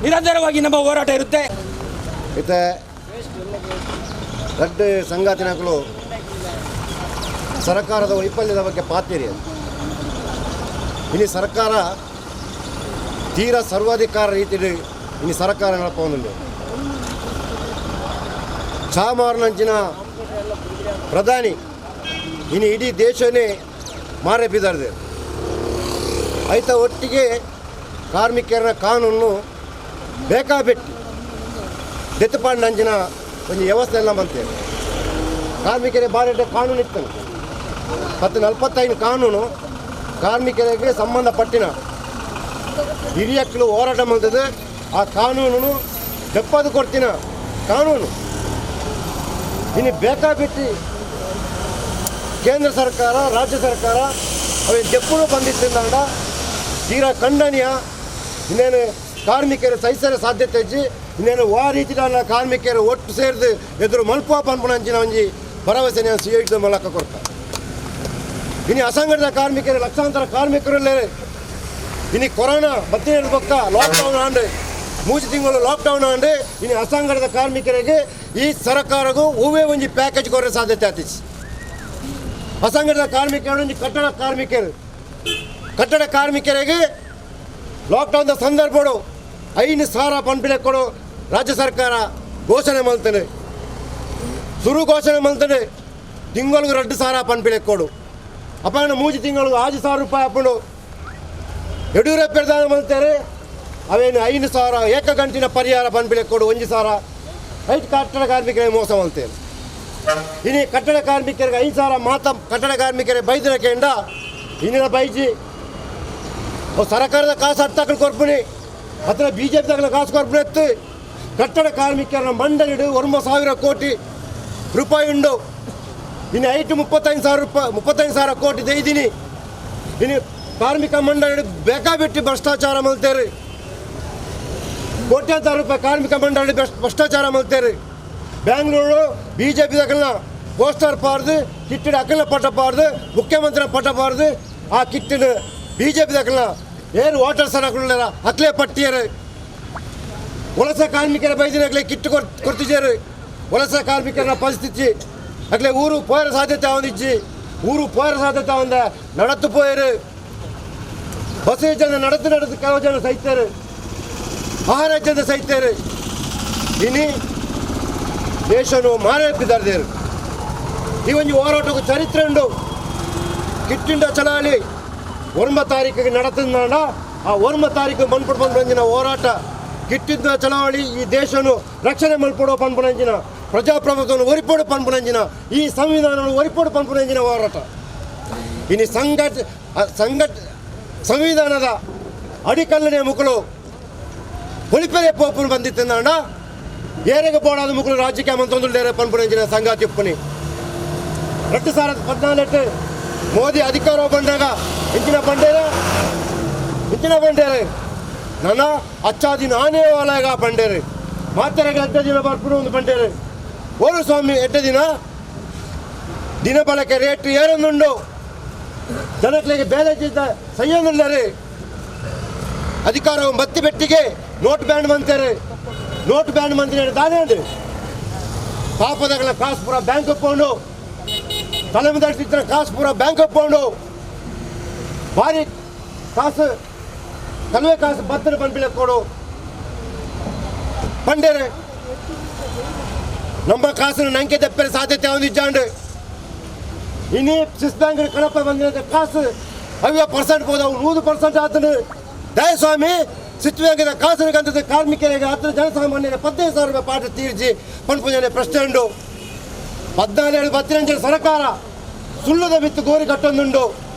ನಿರಂತರವಾಗಿ ನಮ್ಮ ಹೋರಾಟ ಇರುತ್ತೆ. ಇತ್ತೆ ದೊಡ್ಡ ಸಂಘಟನೆಗಳು ಸರ್ಕಾರದ ವೈಫಲ್ಯದ ಬಗ್ಗೆ ಪಾತಿರಿ. ಇನ್ನು ಸರ್ಕಾರ ತೀರಾ ಸರ್ವಾಧಿಕಾರ ರೀತಿಯಲ್ಲಿ ಇನ್ನು ಸರ್ಕಾರ ನಡಪೊಂದು ಚಾಮಾರ್ನಂಚಿನ ಪ್ರಧಾನಿ ಇನ್ನು ಇಡೀ ದೇಶನೇ ಮಾರೆ ಬಿದ್ದಾರದೆ. ಆಯ್ತ ಒಟ್ಟಿಗೆ ಕಾರ್ಮಿಕರ ಕಾನೂನು ಬೇಕಾಬಿಟ್ಟು ದೆತ್ತಪಾಡಿನಂಚಿನ ಒಂದು ವ್ಯವಸ್ಥೆ ಎಲ್ಲ ಬಂತೇವೆ. ಕಾರ್ಮಿಕರಿಗೆ ಭಾರಿ ಕಾನೂನು ಇತ್ತು. 1045 ಕಾನೂನು ಕಾರ್ಮಿಕರಿಗೆ ಸಂಬಂಧಪಟ್ಟಿನ ಹಿರಿಯಕ್ಕಳು ಹೋರಾಟ ಮಾಡ್ತದೆ. ಆ ಕಾನೂನು ದೆಪ್ಪದು ಕೊಡ್ತಿನ ಕಾನೂನು ಇನ್ನು ಬೇಕಾಬಿಟ್ಟು ಕೇಂದ್ರ ಸರ್ಕಾರ, ರಾಜ್ಯ ಸರ್ಕಾರ ಅವು ದೆಪ್ಪಲು ಬಂದಿದ್ದರಿಂದ ತೀರಾ ಖಂಡನೀಯ. ಇನ್ನೇನು ಕಾರ್ಮಿಕರು ಸಹಿಸಲು ಸಾಧ್ಯತೆ ಇಜ್ಜಿ, ಇನ್ನೇನು ಆ ರೀತಿ ಕಾರ್ಮಿಕರು ಒಟ್ಟು ಸೇರಿದು ಎದುರು ಮಲ್ಪುವ ಪನ್ಪುಣಂಚಿನ ಒಂಜಿ ಭರವಸೆ ಸಿಎ ಮೂಲಕ ಕೊಡ್ತಾರೆ. ಇನ್ನು ಅಸಂಘಟಿತ ಕಾರ್ಮಿಕರು ಲಕ್ಷಾಂತರ ಕಾರ್ಮಿಕರಲ್ಲೇ ಇನ್ನು ಕೊರೋನಾ ಬತ್ತಿನ ಪಕ್ಕ ಲಾಕ್ಡೌನ್ ಆಂಡು 3 ತಿಂಗಳು ಲಾಕ್ಡೌನ್ ಆಂಡು ಇನ್ನು ಅಸಂಘಟಿತ ಕಾರ್ಮಿಕರಿಗೆ ಈ ಸರ್ಕಾರಗೂ ಹೂವೇ ಒಂಜಿ ಪ್ಯಾಕೇಜ್ ಕೊಡೋ ಸಾಧ್ಯತೆ ಆತಿಸಿ. ಅಸಂಘಟಿತ ಕಾರ್ಮಿಕರು ಕಟ್ಟಡ ಕಾರ್ಮಿಕರಿಗೆ ಲಾಕ್ಡೌನ್ ಸಂದರ್ಭಗಳು 5,000 ಪನ್ಪಿಲೆ ಕೊಡು ರಾಜ್ಯ ಸರ್ಕಾರ ಘೋಷಣೆ ಮಾಡ್ತಾನೆ. ಘೋಷಣೆ ಮಾಡ್ತಾನೆ ತಿಂಗಳಿಗೆ 2,000 ಪನ್ಪಿಲೆ ಕೊಡು. ಅಪ್ಪನ 3 ತಿಂಗಳು 6,000 ರೂಪಾಯಿ ಅಪ್ಪನು ಯಡಿಯೂರಪ್ಪ ಪ್ರಧಾನ ಮಾಡ್ತಾರೆ. ಅವೇನು 5,000 ಏಕಗಂಟಿನ ಪರಿಹಾರ ಪನ್ಪಿಲೆ ಕೊಡು 1,000. 5 ಕಟ್ಟಡ ಕಾರ್ಮಿಕರಿಗೆ ಮೋಸ ಮಾಡ್ತೇನೆ. ಇನ್ನು ಕಟ್ಟಡ ಕಾರ್ಮಿಕರಿಗೆ 5,000 ಮಾತ್ರ ಕಟ್ಟಡ ಕಾರ್ಮಿಕರಿಗೆ ಬೈದ್ರಕೆಂಡ ಇನ್ನಿನ ಬೈಜಿ ಸರ್ಕಾರದ ಕಾಸು ಹತ್ತಾಕಲು ಕೊರ್ಪಣಿ ಅಥವಾ BJP ತಗಲ ಕಾಸು ಕೊರ್ಪಣಿ ಎತ್ತು ಕಟ್ಟಡ ಕಾರ್ಮಿಕರ ಮಂಡಳಿಡು 1,000 ಕೋಟಿ ರೂಪಾಯಿ ಉಂಡು. ಇನ್ನು 35,000 ಕೋಟಿ ದೈದಿನಿ. ಇನ್ನು ಕಾರ್ಮಿಕ ಮಂಡಳಿ ಬೇಕಾಬಿಟ್ಟು ಭ್ರಷ್ಟಾಚಾರ ಮಾಡ್ತೇವೆ. ಕೋಟ್ಯಾಂತರ ರೂಪಾಯಿ ಕಾರ್ಮಿಕ ಮಂಡಳಿ ಭ್ರಷ್ಟಾಚಾರ ಮಾಡ್ತೇವೆ. ಬ್ಯಾಂಗ್ಳೂರು BJP ತಗಲ ಪೋಸ್ಟರ್ ಪಾರ್ದು ಕಿಟ್ಟಿನ ಅಕ್ಕಲ ಪಟ್ಟ ಪಾರ್ದು ಮುಖ್ಯಮಂತ್ರಿ ಪಟ್ಟ ಪಾರ್ದು ಆ ಕಿಟ್ಟಿನ BJP ದಾಖಲ ಏನು ವಾಟರ್ ಸರಕುಗಳ ಅಕ್ಲೆ ಪಟ್ಟಿಯರು ವಲಸೆ ಕಾರ್ಮಿಕರ ಬೈದಿನಗಲೇ ಕಿಟ್ಟು ಕೊಡ್ತಿದ್ದಾರೆ. ವಲಸೆ ಕಾರ್ಮಿಕರ ಪರಿಸ್ಥಿತಿ ಅಕ್ಲೆ ಊರು ಪೋಯರ ಸಾಧ್ಯತೆ ಹೊಂದಿಚ್ಚಿ ಊರು ಪೋಯರ ಸಾಧ್ಯತೆ ಹೊಂದ ನಡತ್ತು ಪೋಯರು ಬಸ್ ಜನ ನಡೆದು ಕೆಲವು ಜನ ಸಹಿತಾರೆ, ಆಹಾರ ಜನ ಸಹಿತಾರೆ. ಇನಿ ದೇಶನು ಮಾರೇಪಿದ್ದಾರೆ. ಈ ಒಂದು ಹೋರಾಟಕ್ಕೆ ಚರಿತ್ರೆ ಉಂಟು. ಕಿಟ್ಟಿಂಡ ಚಳವಳಿ 9 ತಾರೀಕಿಗೆ ನಡೆತಂದ ಆ 9 ತಾರೀಕು ಮನ್ಪಡು ಬಂದಿನ ಹೋರಾಟ ಕಿಟ್ಟಿದ್ದ ಚಳವಳಿ ಈ ದೇಶನು ರಕ್ಷಣೆ ಮಲ್ಪಡೋ ಪನ್ಪುನಂಜಿನ ಪ್ರಜಾಪ್ರಭುತ್ವವನ್ನು ಒರಿಪೋಡು ಪನ್ಪುನಂಜಿನ ಈ ಸಂವಿಧಾನವನ್ನು ಒರಿಪೋಡು ಪನ್ಪುನಂಜಿನ ಹೋರಾಟ. ಇನ್ನು ಸಂವಿಧಾನದ ಅಡಿಕಲ್ಲನೆ ಮುಕ್ಕಳು ಹೊಳಿಪೆರೆ ಪೋಪುನು ಬಂದಿತ್ತಂದ ಏರೆಗೆ ಬೋಡಾದ ಮುಕ್ಕಳು ರಾಜ್ಯಕ್ಕೆ ಮಂತೊಂದುಲ್ಲೇರೆ ಪನ್ಪುನಂಜಿನ ಸಂಗಾತಿ ಉಪ್ಪುನಿ 2014 ಮೋದಿ ಅಧಿಕಾರ ಬಂದಾಗ ಇಂಚಿನ ಬಂಡೇರೆ ನನ್ನ ಅಚ್ಚಾದಿನ ಆನೆ ವಾಲಗ ಬಂಡೇರೆ ಮಾತೆರೆಗೆ 8 ದಿನ ಬರ್ಪುಡು ಒಂದು ಬಂಡೇರೆ ಓರು ಸ್ವಾಮಿ 8 ದಿನ ಬಳಕೆ ರೇಟ್ ಏರೊಂದುಂಡು ಜನಗಳಿಗೆ ಬೇಲೆ ಸಂಯೋಜನೆ ಅಧಿಕಾರವು ಬತ್ತಿ ಬೆಟ್ಟಿಗೆ ನೋಟ್ ಬ್ಯಾನ್ ಮಂತಾರೆ. ನೋಟ್ ಬ್ಯಾನ್ ಮಂತ್ರಿ ದಾನೆ ಅಂದ್ರಿ ಪಾಪದಗಳ ಕಾಸು ಪೂರ ಬ್ಯಾಂಕ್ ಒಪ್ಕೊಂಡು ತಲೆಮುದಟ್ಟಿನ ಕಾಸು ಪೂರ ಬ್ಯಾಂಕ್ ಒಪ್ಕೊಂಡು ಭಾರಿ ಕಾಸು ಕಲ್ವೆ ಕಾಸು ಬತ್ತನ ಪಂಪಿಲೆ ಕೊಡು ಪಂಡೇರೆ ನಮ್ಮ ಕಾಸನ್ನು ನಂಗೆ ತೆಪ್ಪರೆ ಸಾಧ್ಯತೆ ಹೊಂದಿದ್ದಾಂಡು. ಇನ್ನು ಸ್ವಿಸ್ ಬ್ಯಾಂಕ್ ಕಣಪ್ಪ ಬಂದಿರೋ ಕಾಸು 50% ಹೋದವು 100% ಆತನು ದಯಸ್ವಾಮಿ ಸ್ವಿಸ್ ಬ್ಯಾಂಕಿನ ಕಾಸಿನ ಕಂತದ ಕಾರ್ಮಿಕರಿಗೆ 10 ಜನಸಾಮಾನ್ಯರ 15,000 ರೂಪಾಯಿ ಪಾಠ ತೀರ್ಚಿ ಪಂಪುಜನೆ ಪ್ರಶ್ನೆ ಉಂಟು. 14-15 ಸರ್ಕಾರ ಸುಳ್ಳುದ ಬಿತ್ತು ಗೋರಿ ಕಟ್ಟೊಂದುಂಟು.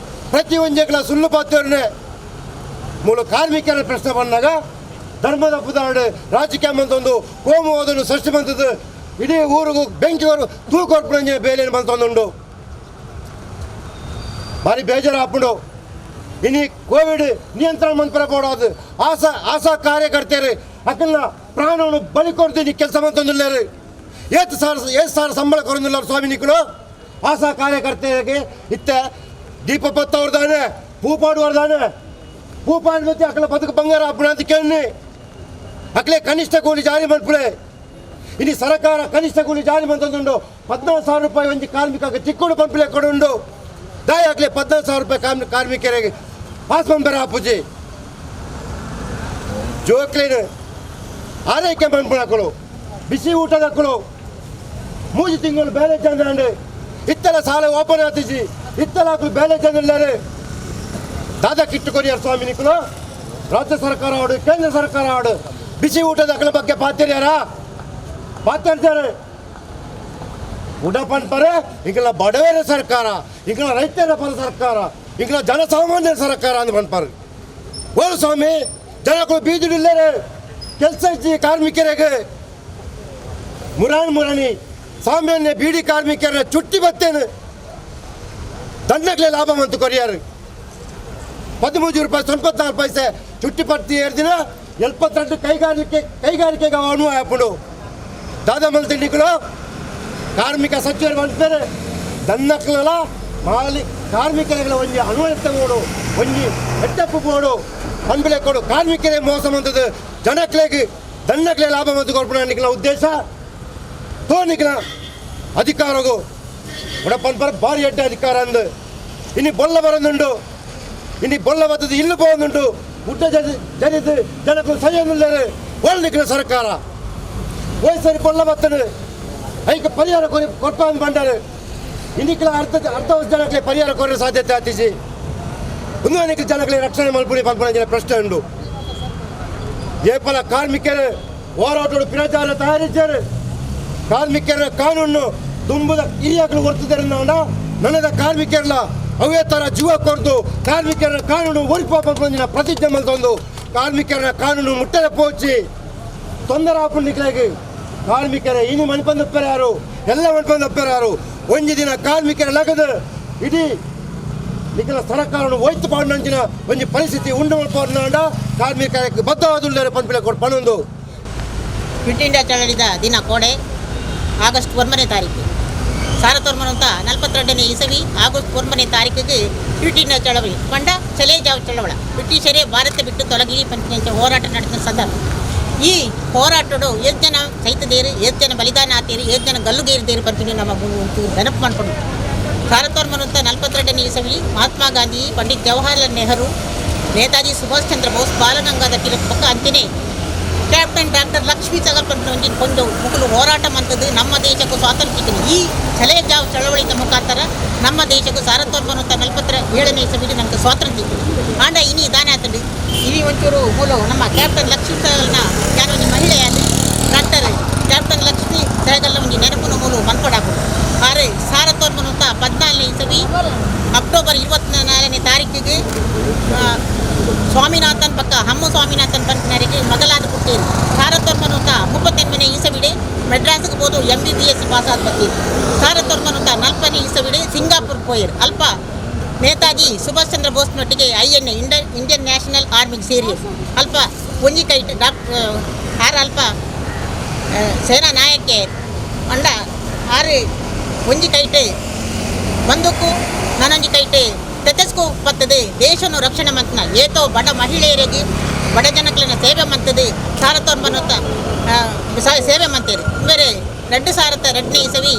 ಪ್ರತಿ ಒಂಜೆಗಳ ಸುಳ್ಳು ಪಾತ್ರನೆ ಮೂಲ ಕಾರ್ಮಿಕರ ಪ್ರಶ್ನೆ ಬಂದಾಗ ಧರ್ಮದ ಪುದಾಡು ರಾಜಕೀಯ ಬಂತೊಂದು ಕೋಮುವಾದನ್ನು ಸೃಷ್ಟಿ ಬಂತದ್ದು ಇಡೀ ಊರಿಗೂ ಬೆಂಕಿಯವರು ತೂಕೊರ್ಪಣೆ ಬೇಲೆ ಬಂತೊಂದುಂಟು. ಭಾರಿ ಬೇಜಾರು ಹಾಕೊಂಡು ಇನ್ನು ಕೋವಿಡ್ ನಿಯಂತ್ರಣ ಮಂತ್ರ ಮಾಡೋದು ಆಶಾ ಕಾರ್ಯಕರ್ತೆಯರು ಅಕ್ಕನ ಪ್ರಾಣವನ್ನು ಬಲಿ ಕೊಡ್ತೀನಿ ಕೆಲಸ ಮಂತೊಂದಿಲ್ಲಾರು 7,000 ಸಂಬಳ ಕೊರೊಂದಿಲ್ಲ ಸ್ವಾಮಿ ನಿಕ್ಕಳು ಆಶಾ ಕಾರ್ಯಕರ್ತೆಯರಿಗೆ ಇತ್ತ ದೀಪಪತ್ ಅವ್ರದಾನೆ ಪೂಪಾಡುವರ್ದಾನೆ ಪೂಪಾಡು ಮತ್ತೆ ಅಕ್ಕಳ ಬದುಕು ಬಂಗಾರ ಹಬ್ಬಣ ಅಂತ ಕೇಳಿ ಅಕ್ಕಲೆ ಕನಿಷ್ಠ ಕೂಲಿ ಜಾರಿ ಮಾಡ್ಬಿಳೆ. ಇನ್ನು ಸರ್ಕಾರ ಕನಿಷ್ಠ ಕೂಲಿ ಜಾರಿ ಮಂತೊಂದುಂಡು 14,000 ರೂಪಾಯಿ ಒಂದು ಕಾರ್ಮಿಕಕ್ಕೆ ಚಿಕ್ಕೋಡು ಪಂಪಿಲೆ ಕೊಡುಂಡು ದಯ ಆಗಲಿ 14,000 ರೂಪಾಯಿ ಕಾರ್ಮಿಕರಿಗೆ ಪಾಸ್ ಪಂಪರ ಹಾಪುಜಿ ಜೋಕ್ಲೇನು ಆರೈಕೆ ಪಂಪು ಹಾಕಳು ಬಿಸಿ ಊಟದ ಹಾಕಳು 3 ತಿಂಗಳು ಬೇಲೆ ಚಂದ್ರ ಇತ್ತಲ ಸಾಲ ಓಪನ್ ಆತಿಸಿ ಇತ್ತಲ ಹಾಕಲು ಬೇಲೆ ಚಂದ್ರ ದಾದಾ ಕಿಟ್ಟು ಕೊರಿಯರ್ ಸ್ವಾಮಿ ನಿಕ್ಕಳು ರಾಜ್ಯ ಸರ್ಕಾರ ಆಡು ಕೇಂದ್ರ ಸರ್ಕಾರ ಆಡು ಬಿಸಿ ಊಟದ ಹಾಕಲ ಬಗ್ಗೆ ಪಾತ್ಯಾರ್ತಾರೆ ಊಟ ಪಂಪರೆ ಈಗಲ ಬಡವರ ಸರ್ಕಾರ ಈಗಲ ರೈತರ ಪರ ಸರ್ಕಾರ ಈಗಲ ಜನಸಾಮಾನ್ಯರ ಸರ್ಕಾರ ಅಂತ ಪಂಪರು ಓರು ಸ್ವಾಮಿ ಜನಗಳು ಬೀದಿಡಿಲ್ಲರೆ ಕೆಲಸ ಇಚ್ಚಿ ಕಾರ್ಮಿಕರಿಗೆ ಮುರಾಣಿ ಸಾಮಾನ್ಯ ಬೀಡಿ ಕಾರ್ಮಿಕರನ್ನ ಚುಟ್ಟಿ ಬತ್ತೇನೆ ದಂಡಕ್ಕೆ ಲಾಭ ಮಂತು ಕೊರಿಯಾರು 13 ರೂಪಾಯಿ 94 ಪೈಸೆ ಚುಟ್ಟಿ ಪಟ್ಟಿ 2 ದಿನ 72 ಕೈಗಾರಿಕೆಗೆ ಅನುಭವ ಹಾಕೊಂಡು ದಾದಾ ಮಲ್ತಿಂಡಿಗಳು ಕಾರ್ಮಿಕ ಸಚಿವರು ಮಾಡ್ತಾರೆ ದನ್ನಕ್ಲ ಕಾರ್ಮಿಕರಿಗೆ ಒಂಜಿ ಅನುವರ್ತ ಕೊಡು ಒಂಜಿ ಹೆಟ್ಟಪ್ಪು ಕೊಡು ಪಂಪಿಲೆ ಕೊಡು ಕಾರ್ಮಿಕರೇ ಮೋಸ ಮಂತದ್ದು ಜನಕ್ಲೆಗೆ ದನ್ನಕ್ಲೆ ಲಾಭ ಮಂತು ಕೊಡ್ಬಿಡ ಉದ್ದೇಶ ತೋನಿಕ್ಲ ಅಧಿಕಾರಗೂ ಉಡಪನ್ಪರ ಭಾರಿ ಎಡ್ಡ ಅಧಿಕಾರ ಅಂದು ಇನ್ನು ಬೊಲ್ಲ ಬರೋದುಂಟು ಇನ್ನು ಬೊಲ್ಲ ಬರ್ತದೆ ಇಲ್ಲೂ പോകുന്നുണ്ട് ಊಟ ಜನಿದು ಜನಕ್ಕೂ ಸರಿಯೊಂದಿಲ್ಲರು ಒಳ್ಳಿಕ್ಕಿನ ಸರ್ಕಾರ ವಯಸ್ಸರಿ ಬೊಲ್ಲ ಬರ್ತದೆ ಐಕ ಪರಿಹಾರ ಕೊಟ್ಟ ಬಂಡಾರು ಇನ್ನಿಕ್ಲ ಅರ್ಧ ವರ್ಷ ಜನಕ್ಕೆ ಪರಿಹಾರ ಕೊಡೋ ಸಾಧ್ಯತೆ ಆತಿಸಿ ಇನ್ನೊಂದು ಜನಕ್ಕೆ ರಕ್ಷಣೆ ಮಲ್ಪುಡಿ ಪಂಪನ ಪ್ರಶ್ನೆ ಉಂಟು ಏಪಲ ಕಾರ್ಮಿಕರು ಹೋರಾಟಗಳು ಪ್ರಚಾರ ತಯಾರಿಸಿದ್ದಾರೆ ಕಾರ್ಮಿಕರ ಕಾನೂನು ತುಂಬದ ಹಿರಿಯಗಳು ಹೊರ್ತಿದ್ದಾರೆ ನನದ ಕಾರ್ಮಿಕರಲ್ಲ ಅವೇ ಥರ ಜೀವ ಕೊಡ್ದು ಕಾರ್ಮಿಕರ ಕಾನೂನು ಒರಿಪಂದಿನ ಪ್ರತಿಜ್ಞೆ ಮಲ್ತೊಂದು ಕಾರ್ಮಿಕರ ಕಾನೂನು ಮುಟ್ಟದ ಪೋಚಿ ತೊಂದರೆ ಹಾಕೊಂಡಿಕ್ಲಾಗಿ ಕಾರ್ಮಿಕರ ಇನಿ ಮಣ್ಪಂದಪ್ಪರು ಯಾರು ಎಲ್ಲ ಮಣ್ಪಂದಪ್ಪರು ಯಾರು ಒಂದು ದಿನ ಕಾರ್ಮಿಕರ ಲಗದ ಇಡೀ ನಿಖಲ ಸರ್ಕಾರವನ್ನು ಹೋಯ್ತು ಪಾಡಿನ ಒಂದು ಪರಿಸ್ಥಿತಿ ಉಂಡು ಮಾಡ್ಕೊಂಡ ಕಾರ್ಮಿಕರಿಗೆ ಬದ್ಧವಾದ ಪಂಪಿಲೆ ಕೊಟ್ಟು ಪಣೊಂದು ಕ್ವಿಟ್ ಇಂಡಿಯಾ ಚಳವಳಿದ ದಿನ ಕೋಡೆ ಆಗಸ್ಟ್ 1ನೇ ತಾರೀಕು ಸಾರತೋರ್ಮನಂತ 42ನೇ ಇಸವಿ ಆಗಸ್ಟ್ 1ನೇ ತಾರೀಕಿಗೆ ಕ್ವಿಟ್ ಚಳವಳಿ ಪಂಡ ಚಲೇ ಜಾವ್ ಚಳವಳ ಬ್ರಿಟಿಷರೇ ಭಾರತ ಬಿಟ್ಟು ತೊಲಗಿ ಪಂಚ ಹೋರಾಟ ನಡೆಸಿದ ಸಂದರ್ಭ. ಈ ಹೋರಾಟಗಳು ಎಷ್ಟು ಜನ ಸೈತದೇರಿ, ಎಷ್ಟು ಜನ ಬಲಿದಾನ ಆತೀರಿ, ಎಷ್ಟು ಜನ ಗಲ್ಲುಗೇರಿದೇರಿ ಪಂಚನಿ ನಮಗೆ ನೆನಪು ಮಾಡ್ಕೊಂಡು. ಸಾರತೋರ್ಮನಂತ 42ನೇ ಇಸವಿ ಮಹಾತ್ಮ ಗಾಂಧಿ, ಪಂಡಿತ್ ಜವಾಹರ್ಲಾಲ್ ನೆಹರು, ನೇತಾಜಿ ಸುಭಾಷ್ ಚಂದ್ರ ಬೋಸ್, ಬಾಲಗಂಗಾಧರ್ ತಿಲಕ್ ಪಕ್ಕ ಅಂತೆಯೇ ಕ್ಯಾಪ್ಟನ್ ಡಾಕ್ಟರ್ ಲಕ್ಷ್ಮೀ ಸಹಗಲ್ ಕೊಂದು ಮುಗುಲು ಹೋರಾಟ ಮಂತದ್ದು ನಮ್ಮ ದೇಶಕ್ಕೂ ಸ್ವಾತಂತ್ರ್ಯ. ಈ ಚಲೇ ಜಾವ್ ಚಳವಳಿಯ ಮುಖಾಂತರ ನಮ್ಮ ದೇಶಕ್ಕೂ ಸಾರತೋರ್ಮನಂತ 47ನೇ ಇಸವಿಗೆ ನಮಗೆ ಸ್ವಾತಂತ್ರ್ಯ ಆಂಡ ಇನಿ ದಾನ ಆತಂಡು. ಇನಿ ಒಂಚೂರು ಮೂಲ ನಮ್ಮ ಕ್ಯಾಪ್ಟನ್ ಲಕ್ಷ್ಮೀ ಸಹಗಲ್ನ ಯಾನೊಂದು ಮಹಿಳೆಯಲ್ಲಿ ಡಾಕ್ಟರ್ ಕ್ಯಾಪ್ಟನ್ ಲಕ್ಷ್ಮೀ ಸಹಗಲ್ನ ಒಂದು ನೆನಪಿನ ಮೂಲ ಮನ್ಪಡಾಕುದು. ಆದರೆ ಸಾರತೋರ್ಮನಂತ 14ನೇ ಇಸವಿ ಅಕ್ಟೋಬರ್ 24ನೇ ತಾರೀಕಿಗೆ ಸ್ವಾಮಿನಾಥನ್ ಪಕ್ಕ ಹಮ್ಮು ಸ್ವಾಮಿನಾಥನ್ ಪಂಚನರಿಗೆ ಮಗಲಾದ ಪುಟ್ಟೇರು. ಸಾರತೋರ್ಮನಂತ 38ನೇ ಇಸವಿಡೆ ಮೆಡ್ರಾಸ್ಗೆ ಹೋದು MBBS ಪಾಸಾದ ಬರ್ತೀರಿ. ಸಾರತೋರ್ಮನಂತ 40ನೇ ಇಸವಿಡೆ ಸಿಂಗಾಪುರ್ ಪೋಯರ್ ಅಲ್ಪ Netaji Subhash Chandra ಬೋಸ್ನೊಟ್ಟಿಗೆ INA Indian national ಆರ್ಮಿಗೆ ಸೇರಿ ಅಲ್ಪ ಒಂಜಿ ಕೈಟ್ ಅಲ್ಪ ಸೇನಾ ನಾಯಕ್ಕೆ ಅಂಡ ಆರು ಒಂಜಿ ಕೈಟ್ ಬಂದಕ್ಕೂ ನನಂಜಿ ಕೈಟ್ ತೆತೆಸ್ಕೂ ಬರ್ತದೆ ದೇಶವನ್ನು ರಕ್ಷಣೆ ಮಂತನ ಏತೋ ಬಡ ಮಹಿಳೆಯರಿಗೆ ಬಡ ಜನಕ್ಲಿನ ಸೇವೆ ಮಂತದೆ ಸಾರತೋರ್ಮನಂತ ಸೇವೆ ಮಂತೇರಿ. ಬೇರೆ 2002ನೇ ಇಸವಿ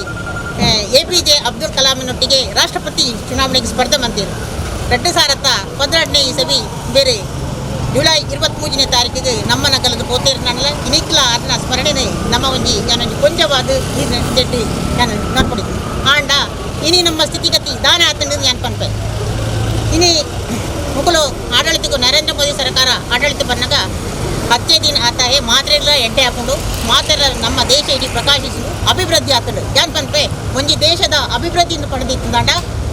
APJ ಅಬ್ದುಲ್ ಕಲಾಂನೊಟ್ಟಿಗೆ ರಾಷ್ಟ್ರಪತಿ ಚುನಾವಣೆಗೆ ಸ್ಪರ್ಧೆ ಮಂತೇರಿ. 2012ನೇ ಇಸವಿ ಬೇರೆ ಜುಲೈ 23ನೇ ತಾರೀಕಿಗೆ ನಮ್ಮನ್ನ ಕಳೆದು ಪೋತೇರಿ. ನನ್ನ ಇನಿಕ್ಲ ಅದನ್ನ ಸ್ಮರಣೆ ನಮ್ಮ ಒಂಜಿ ನಾನು ಕೊಂಚವಾದ ನೆಟ್ಟು ನಾನು ನೋಡ್ಕೊಂಡಿದ್ದೆ ಆಂಡ ಇನಿ ನಮ್ಮ ಸ್ಥಿತಿಗತಿ ದಾನ ಆತಂದು ನಾನು ಪನ್ಪೆ. ಇನಿ ಮುಗುಲು ಆಡಳಿತಕ್ಕೂ ನರೇಂದ್ರ ಮೋದಿ ಸರ್ಕಾರ ಆಡಳಿತ ಬಂದಾಗ 10 ದಿನ ಆತಾಯೇ ಮಾತ್ರೆಲ್ಲ ಎಡ್ಡೆ ಹಾಕೊಂಡು ಮಾತ್ರ ನಮ್ಮ ದೇಶ ಇಡೀ ಪ್ರಕಾಶಿಸಲು ಅಭಿವೃದ್ಧಿ ಆಗ್ತದೆ ಯಾನ್ ಪನ್ಪೆ. ಒಂಜಿ ದೇಶದ ಅಭಿವೃದ್ಧಿಯನ್ನು ಪಡೆದಿತ್ತಂಡ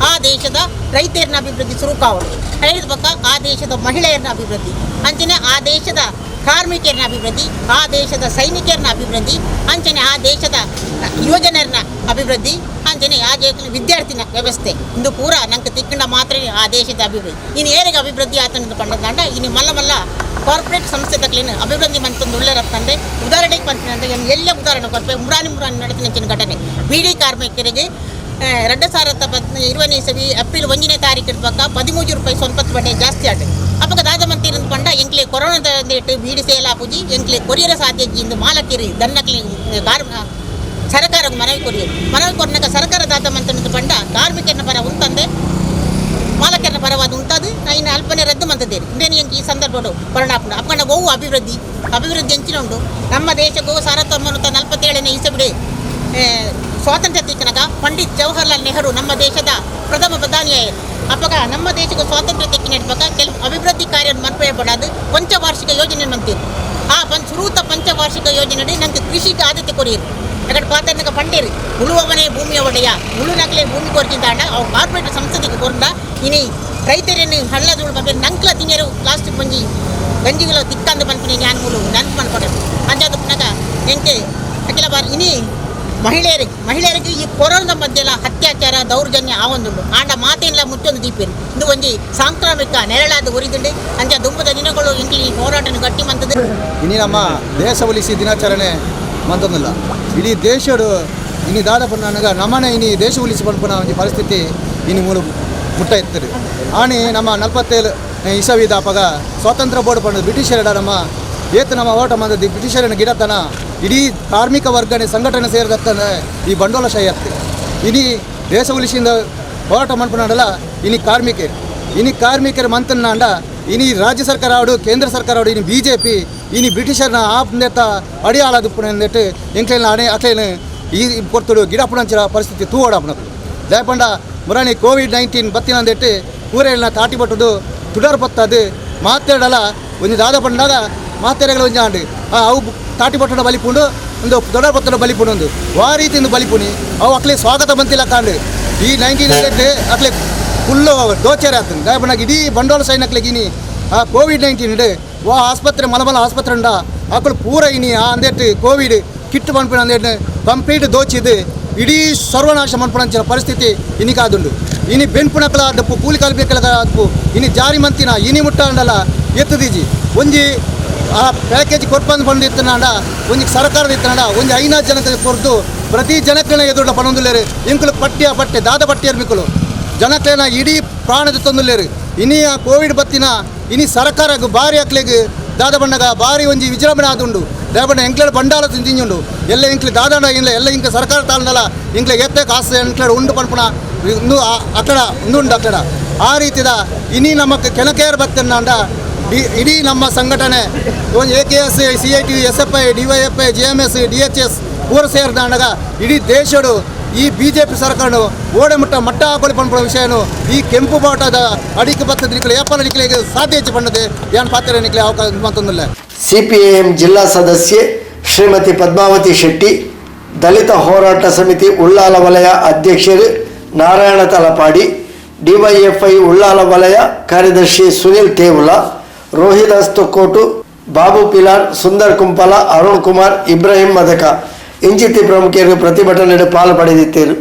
ಆ ದೇಶದ ರೈತರನ್ನ ಅಭಿವೃದ್ಧಿ ಶುರು ಕಾವಡು ಹೇಳಿದ ಪಕ್ಕ ಆ ದೇಶದ ಮಹಿಳೆಯರನ್ನ ಅಭಿವೃದ್ಧಿ ಅಂಚನೆ ಆ ದೇಶದ ಕಾರ್ಮಿಕರನ್ನ ಅಭಿವೃದ್ಧಿ, ಆ ದೇಶದ ಸೈನಿಕರನ್ನ ಅಭಿವೃದ್ಧಿ ಅಂಚನೆ ಆ ದೇಶದ ಯುವಜನರನ್ನ ಅಭಿವೃದ್ಧಿ ಅಂಚನೆ ಆ ದೇಶದ ವಿದ್ಯಾರ್ಥಿನ ವ್ಯವಸ್ಥೆ ಇಂದು ಪೂರ ನಂಗೆ ತಿಕ್ಕಂಡ ಮಾತ್ರ ಆ ದೇಶದ ಅಭಿವೃದ್ಧಿ. ಇನ್ನು ಏರಿಗೆ ಅಭಿವೃದ್ಧಿ ಆತನಿಂದ ಪಂಡದಂಡ ಇನ್ನು ಮಲ್ಲ ಕಾರ್ಪೊರೇಟ್ ಸಂಸ್ಥೆ ತಕ್ಕಲಿನ ಅಭಿವೃದ್ಧಿ ಮಂತಂದು ಉಳ್ಳರತ್ತಂದ್ರೆ ಉದಾಹರಣೆಗೆ ಪಂಚಿನಂದ್ರೆ ಎಲ್ಲ ಉದಾಹರಣೆ ಕೊರಪೆ ಮುರಾನಿ ನಡೆಸಿನ ಘಟನೆ ಬೀಡಿ ಕಾರ್ಮಿಕರಿಗೆ 2020ನೇ ಇಸವಿ ಏಪ್ರಿಲ್ 1ನೇ ತಾರೀಕು ಪಕ್ಕ 13 ರೂಪಾಯಿ ಸ್ವಲ್ಪ ಬಡ್ಡೆ ಜಾಸ್ತಿ ಆಟ ಅಪ್ಪಗ ದಾದ ಮಂತ್ರಿ ಪಂಡ ಎಂಕ್ಲೆ ಕೊರೋನಾದ ಬೀಡಿ ಸೇಲ್ ಆಪುಜಿ ಎಂಕ್ಲೆ ಕೊರಿಯರ ಸಾಧ್ಯಜಿ ಇಂದು ಮಾಲಕಿರಿ ದನ್ನಕ್ಲಿ ಸರ್ಕಾರ ಮನವಿ ಕೊರಿಯರು ಸರ್ಕಾರ ದಾದ ಮಂತ್ರಿ ಪಂಡ ಕಾರ್ಮಿಕರನ್ನ ಪರ ಉಂತಂದೆ ಮಾಲಕರನ್ನ ಪರವಾದ ಉಂಟದು ಇನ್ನು ಅಲ್ಪನೆ ರದ್ದು ಮಂತದೇರಿ ಇಂದೇನು ಎಂಕಿ ಈ ಸಂದರ್ಭ ಪರಿಣಾಮ ಅಪ್ಪಂಡ ಗೋವು ಅಭಿವೃದ್ಧಿ ಹೆಂಚಿನ ಉಂಟು. ನಮ್ಮ ದೇಶಕ್ಕೂ ಸಾರತೋರ್ಮನಂತ 47ನೇ ಇಸವಿಡೆ ಸ್ವಾತಂತ್ರ್ಯ ತೆಕ್ಕಿನಾಗ ಪಂಡಿತ್ ಜವಾಹರ್ಲಾಲ್ ನೆಹರು ನಮ್ಮ ದೇಶದ ಪ್ರಥಮ ಪ್ರಧಾನಿಯಾಯಿತು. ಅಪ್ಪಗ ನಮ್ಮ ದೇಶಕ್ಕೆ ಸ್ವಾತಂತ್ರ್ಯ ತೆಕ್ಕಿ ನಡಿಪಾಗ ಕೆಲವು ಅಭಿವೃದ್ಧಿ ಕಾರ್ಯ ಮನ್ಪಡದು ಪಂಚವಾರ್ಷಿಕ ಯೋಜನೆ ಮಂತಿರು. ಆ ಸುರೂತ ಪಂಚವಾರ್ಷಿಕ ಯೋಜನೆ ನಂಗೆ ಕೃಷಿಗೆ ಆದ್ಯತೆ ಕೊರಿಯರು ಅಕಡೆ ಪಾತ್ರನಾಗ ಪಂಡೇರಿ ಉಳುವವನೇ ಭೂಮಿಯ ಒಡೆಯ ಉಳುನಕ್ಲೆ ಭೂಮಿ ಕೊರಚಿಂದ ಅವು ಕಾರ್ಪೊರೇಟ್ ಸಂಸ್ಥೆಗೆ ಕೊರಂದ ಇನಿ ರೈತರನ್ನು ಹಳ್ಳದೂಳು ಬಂದರೆ ನಂಕ್ಲ ತಿಂಗರು ಪ್ಲಾಸ್ಟಿಕ್ ಬಂಜಿ ಗಂಜಿಗಳು ತಿಕ್ಕಂದು ಬಂದ್ಬಿನಿ ಜ್ಞಾನ ಮೂಲು ನೆನಪು ಮಾಡ್ಕೊಡೋದು ಅಂಜಾದ ಪುನಗ ಎಂಕೆ ಅಖಿಲ ಬಾರ್ ಇನಿ ಮಹಿಳೆಯರಿಗೆ ಈ ಕೊರೋನಾದ ಮಧ್ಯೆಲ್ಲ ಅತ್ಯಾಚಾರ ದೌರ್ಜನ್ಯ ಆವೊಂದುಂಡು ಆಂಡ ಮಾತೇನಿಲ್ಲ ಮುಚ್ಚೊಂದು ದೀಪೇರಿ ಇದು ಒಂಜಿ ಸಾಂಕ್ರಾಮಿಕ ನೆರಳಾದ ಉರಿದುಂಡು ಅಂಚ ದುಂಬದ ದಿನಗಳು ಎಂಕಿ ಈ ಹೋರಾಟನ ಗಟ್ಟಿ ಮಂತದ್ದು. ಇನಿ ನಮ್ಮ ದೇಶ ಉಳಿಸಿ ದಿನಾಚರಣೆ ಮಂತೊಂದಿಲ್ಲ ಇಡೀ ದೇಶಡು ಇನಿ ದಾದ ಪನ್ನಗ ನಮ್ಮನೆ ಇನಿ ದೇಶ ಉಳಿಸಿ ಪನ್ಪನ ಒಂದು ಪರಿಸ್ಥಿತಿ ಇನಿ ಮೂಲ ಮುಟ್ಟ ಇರ್ತದೆ. ಆಣಿ ನಮ್ಮ 47 ಇಸವಿ ದಾಪಗ ಸ್ವಾತಂತ್ರ್ಯ ಬೋರ್ಡ್ ಪಂಡ ಬ್ರಿಟಿಷರ ನಮ್ಮ ನಮ್ಮ ಹೋರಾಟ ಮಂದದ್ದು ಬ್ರಿಟಿಷರನ್ನ ಗಿಡತನ ಇಡೀ ಕಾರ್ಮಿಕ ವರ್ಗನೆ ಸಂಘಟನೆ ಸೇರಿದತ್ತಂದ ಈ ಬಂಡವಾಳಶಾಹಿ ಹತ್ತೆ ಇನಿ ದೇಶ ಉಳಿಸಿಂದ ಹೋರಾಟ ಮಾಡ್ಕೊಂಡಲ್ಲ ಇನಿ ಕಾರ್ಮಿಕರು ಮಂತನ್ನ ಅಂಡ ಇನಿ ರಾಜ್ಯ ಸರ್ಕಾರ ಆಡು ಕೇಂದ್ರ ಸರ್ಕಾರ ಆಡು ಇನಿ BJP ಇನಿ ಬ್ರಿಟಿಷರ್ನ ಆಪ್ನೆತ ಅಡಿಯಾಳದು ಪುಣ ಎಂದಿಟ್ಟು ಎಂಕ್ಲೆನ ಅಣೆ ಅಕ್ಲೇನು ಈ ಕೊಡ್ತಡು ಗಿಡ ಪುಣಂಚಿನ ಪರಿಸ್ಥಿತಿ ತೂವಡಪ್ಪನದು ದಯಪಂಡ ಮುರಾಣಿ COVID-19 ಬತ್ತಿನ ಅಂದಿಟ್ಟು ಊರೆಲ್ಲ ತಾಟಿ ಬಟ್ಟದು ತುಡರ್ ಬತ್ತದು ಮಾತಾಡಲ್ಲ ಒಂದು ದಾದ ಪಂಡಾಗ ಮಾತೆರೆಗಳು ಒಂಜಿ ಆಂಡು ಅವು ತಾಟಿ ಬಟ್ಟಡ ಬಲಿಪುಂಡು ಒಂದು ದೊಡ್ಡ ಬತ್ತಡ ಬಲಿಪುಂಡು ಒಂದು ಆ ರೀತಿಯಿಂದ ಬಲಿಪುನಿ ಅವು ಅಕ್ಲೆ ಸ್ವಾಗತ ಬಂತಿಲ್ಲ ಕಾಂಡು ಈ 19 ಅಕ್ಲೆ ಫುಲ್ಲು ದೋಚೇರೆ ಆಗ್ತದೆ ದಯಪಂಡಾಗ ಇಡೀ ಬಂಡವಾಳ ಸೈನ್ಯಕ್ಲೆಗೆ ಇನಿ ಆ COVID-19 ವಾ ಆಸ್ಪತ್ರೆ ಮಲಮಲ ಆಸ್ಪತ್ರೆ ಉಂಡ ಅಕ್ಕಳು ಪೂರ ಇನಿ ಆ ಅಂದೇಟ್ಟು ಕೋವಿಡ್ ಕಿಟ್ ಪನ್ಪಿನ ಅಂದೇಟ್ಟು ಕಂಪ್ಲೀಟ್ ದೋಚಿದ್ದು ಇಡೀ ಸರ್ವನಾಶ ಮನ್ಪುಣಂಚಿನ ಪರಿಸ್ಥಿತಿ ಇನಿ ಕಾದುಂಡು ಇನಿ ಬೆನ್ಪುಣಕಲ ದಪ್ಪು ಕೂಲಿ ಕಲ್ಬೇಕಲ್ಲ ದಪ್ಪು ಇನಿ ಜಾರಿ ಮಂತಿನ ಇನಿ ಮುಟ್ಟ ಅಂಡಲ್ಲ ಎತ್ತದೀಜಿ ಒಂಜಿ ಆ ಪ್ಯಾಕೇಜ್ ಕೊರ್ಪಂದು ಬಂದಿತ್ತನಾಡ ಒಂಜಿ ಸರ್ಕಾರದ ಇತ್ತನಾಡ ಒಂಜಿ 5 ಜನತೆ ಕೊರ್ದು ಪ್ರತಿ ಜನಕ್ಲೆನ ಎದುರುಡ ಪನೊಂದುಲ್ಲೇರು ಇಂಕುಲು ಪಟ್ಟೆ ದಾದ ಪಟ್ಟಿಯರ್ ಮಿಕ್ಕುಲು ಜನಕ್ಲೆನ ಇಡೀ ಪ್ರಾಣದ ತಂದುಲ್ಲೇರು ಇನಿ ಆ ಕೋವಿಡ್ ಬತ್ತಿನ ಇನಿ ಸರ್ಕಾರಕ್ಕೆ ಭಾರಿ ಅಕ್ಲೆಗೆ ದಾದ ಬಣ್ಣಗ ಭಾರಿ ಒಂಜಿ ವಿಜೃಂಭಣೆ ಆದುಂಡು ದಾಬಣ್ಣ ಎಂಕ್ಲೆಡ್ ಬಂಡಾಲ ತಿಂಜುಂಡು ಎಲ್ಲ ಇಂಕ್ಲೆ ದಾದಾಂಡ ಇಲ್ಲ ಎಲ್ಲ ಇಂಕ ಸರ್ಕಾರ ತಾಳ್ನಲ್ಲ ಇಂಕ್ಲೆ ಎತ್ತೆ ಕಾಸು ಎಂಕ್ಲೆಡ್ ಉಂಡು ಪನ್ಪುಣ ಇಂದು ಅಕ್ಕಡ ಉಂದುಂಡು ಅಕ್ಕಡ ಆ ರೀತಿದ ಇನಿ ನಮಕ್ ಕೆನಕೇರ್ ಬತ್ತನ್ನ ಇಡೀ ನಮ್ಮ ಸಂಘಟನೆ AKS CIT SFI DYFI JMS DHS ಪೂರ ಸೇರಿದಂಡಗ ಇಡೀ ದೇಶಡು ಈ BJP ಸರ್ಕಾರ ಓಡೆ ಮಟ್ಟ ಹಾಕೊಳ್ಳಿ ಪನ್ಪುವ ವಿಷಯನು ಈ ಕೆಂಪು ಬಾಟದ ಅಡಿಕೆ ಬತ್ತದ ನಿಕ್ಲೆ ಏಪಲ ನಿಕ್ಲೆಗೆ ಸಾಧ್ಯ ಹೆಚ್ಚು ಪಣ್ಣದೆ ಏನು ಪಾತ್ರ ನಿಕ್ಲೆ ಅವಕಾಶ ಮತ್ತೊಂದಿಲ್ಲ. CPIM ಜಿಲ್ಲಾ ಸದಸ್ಯೆ ಶ್ರೀಮತಿ ಪದ್ಮಾವತಿ ಶೆಟ್ಟಿ, ದಲಿತ ಹೋರಾಟ ಸಮಿತಿ ಉಳ್ಳಾಲ ವಲಯ ಅಧ್ಯಕ್ಷರು ನಾರಾಯಣ ತಲಪಾಡಿ, DYFI ಉಳ್ಳಾಲ ವಲಯ ಕಾರ್ಯದರ್ಶಿ ಸುನಿಲ್ ತೇವುಲ, ರೋಹಿದಾಸ್ ತೊಕ್ಕೋಟು, ಬಾಬು ಪಿಲಾರ್, ಸುಂದರ್ ಕುಂಪಲ, ಅರುಣ್ ಕುಮಾರ್, ಇಬ್ರಾಹಿಂ ಮದಕ ಇಂಚಿತಿ ಪ್ರಮುಖರು ಪ್ರತಿಭಟನೆಯಲ್ಲಿ ಪಾಲ್ಪಡೆದಿದ್ದರು.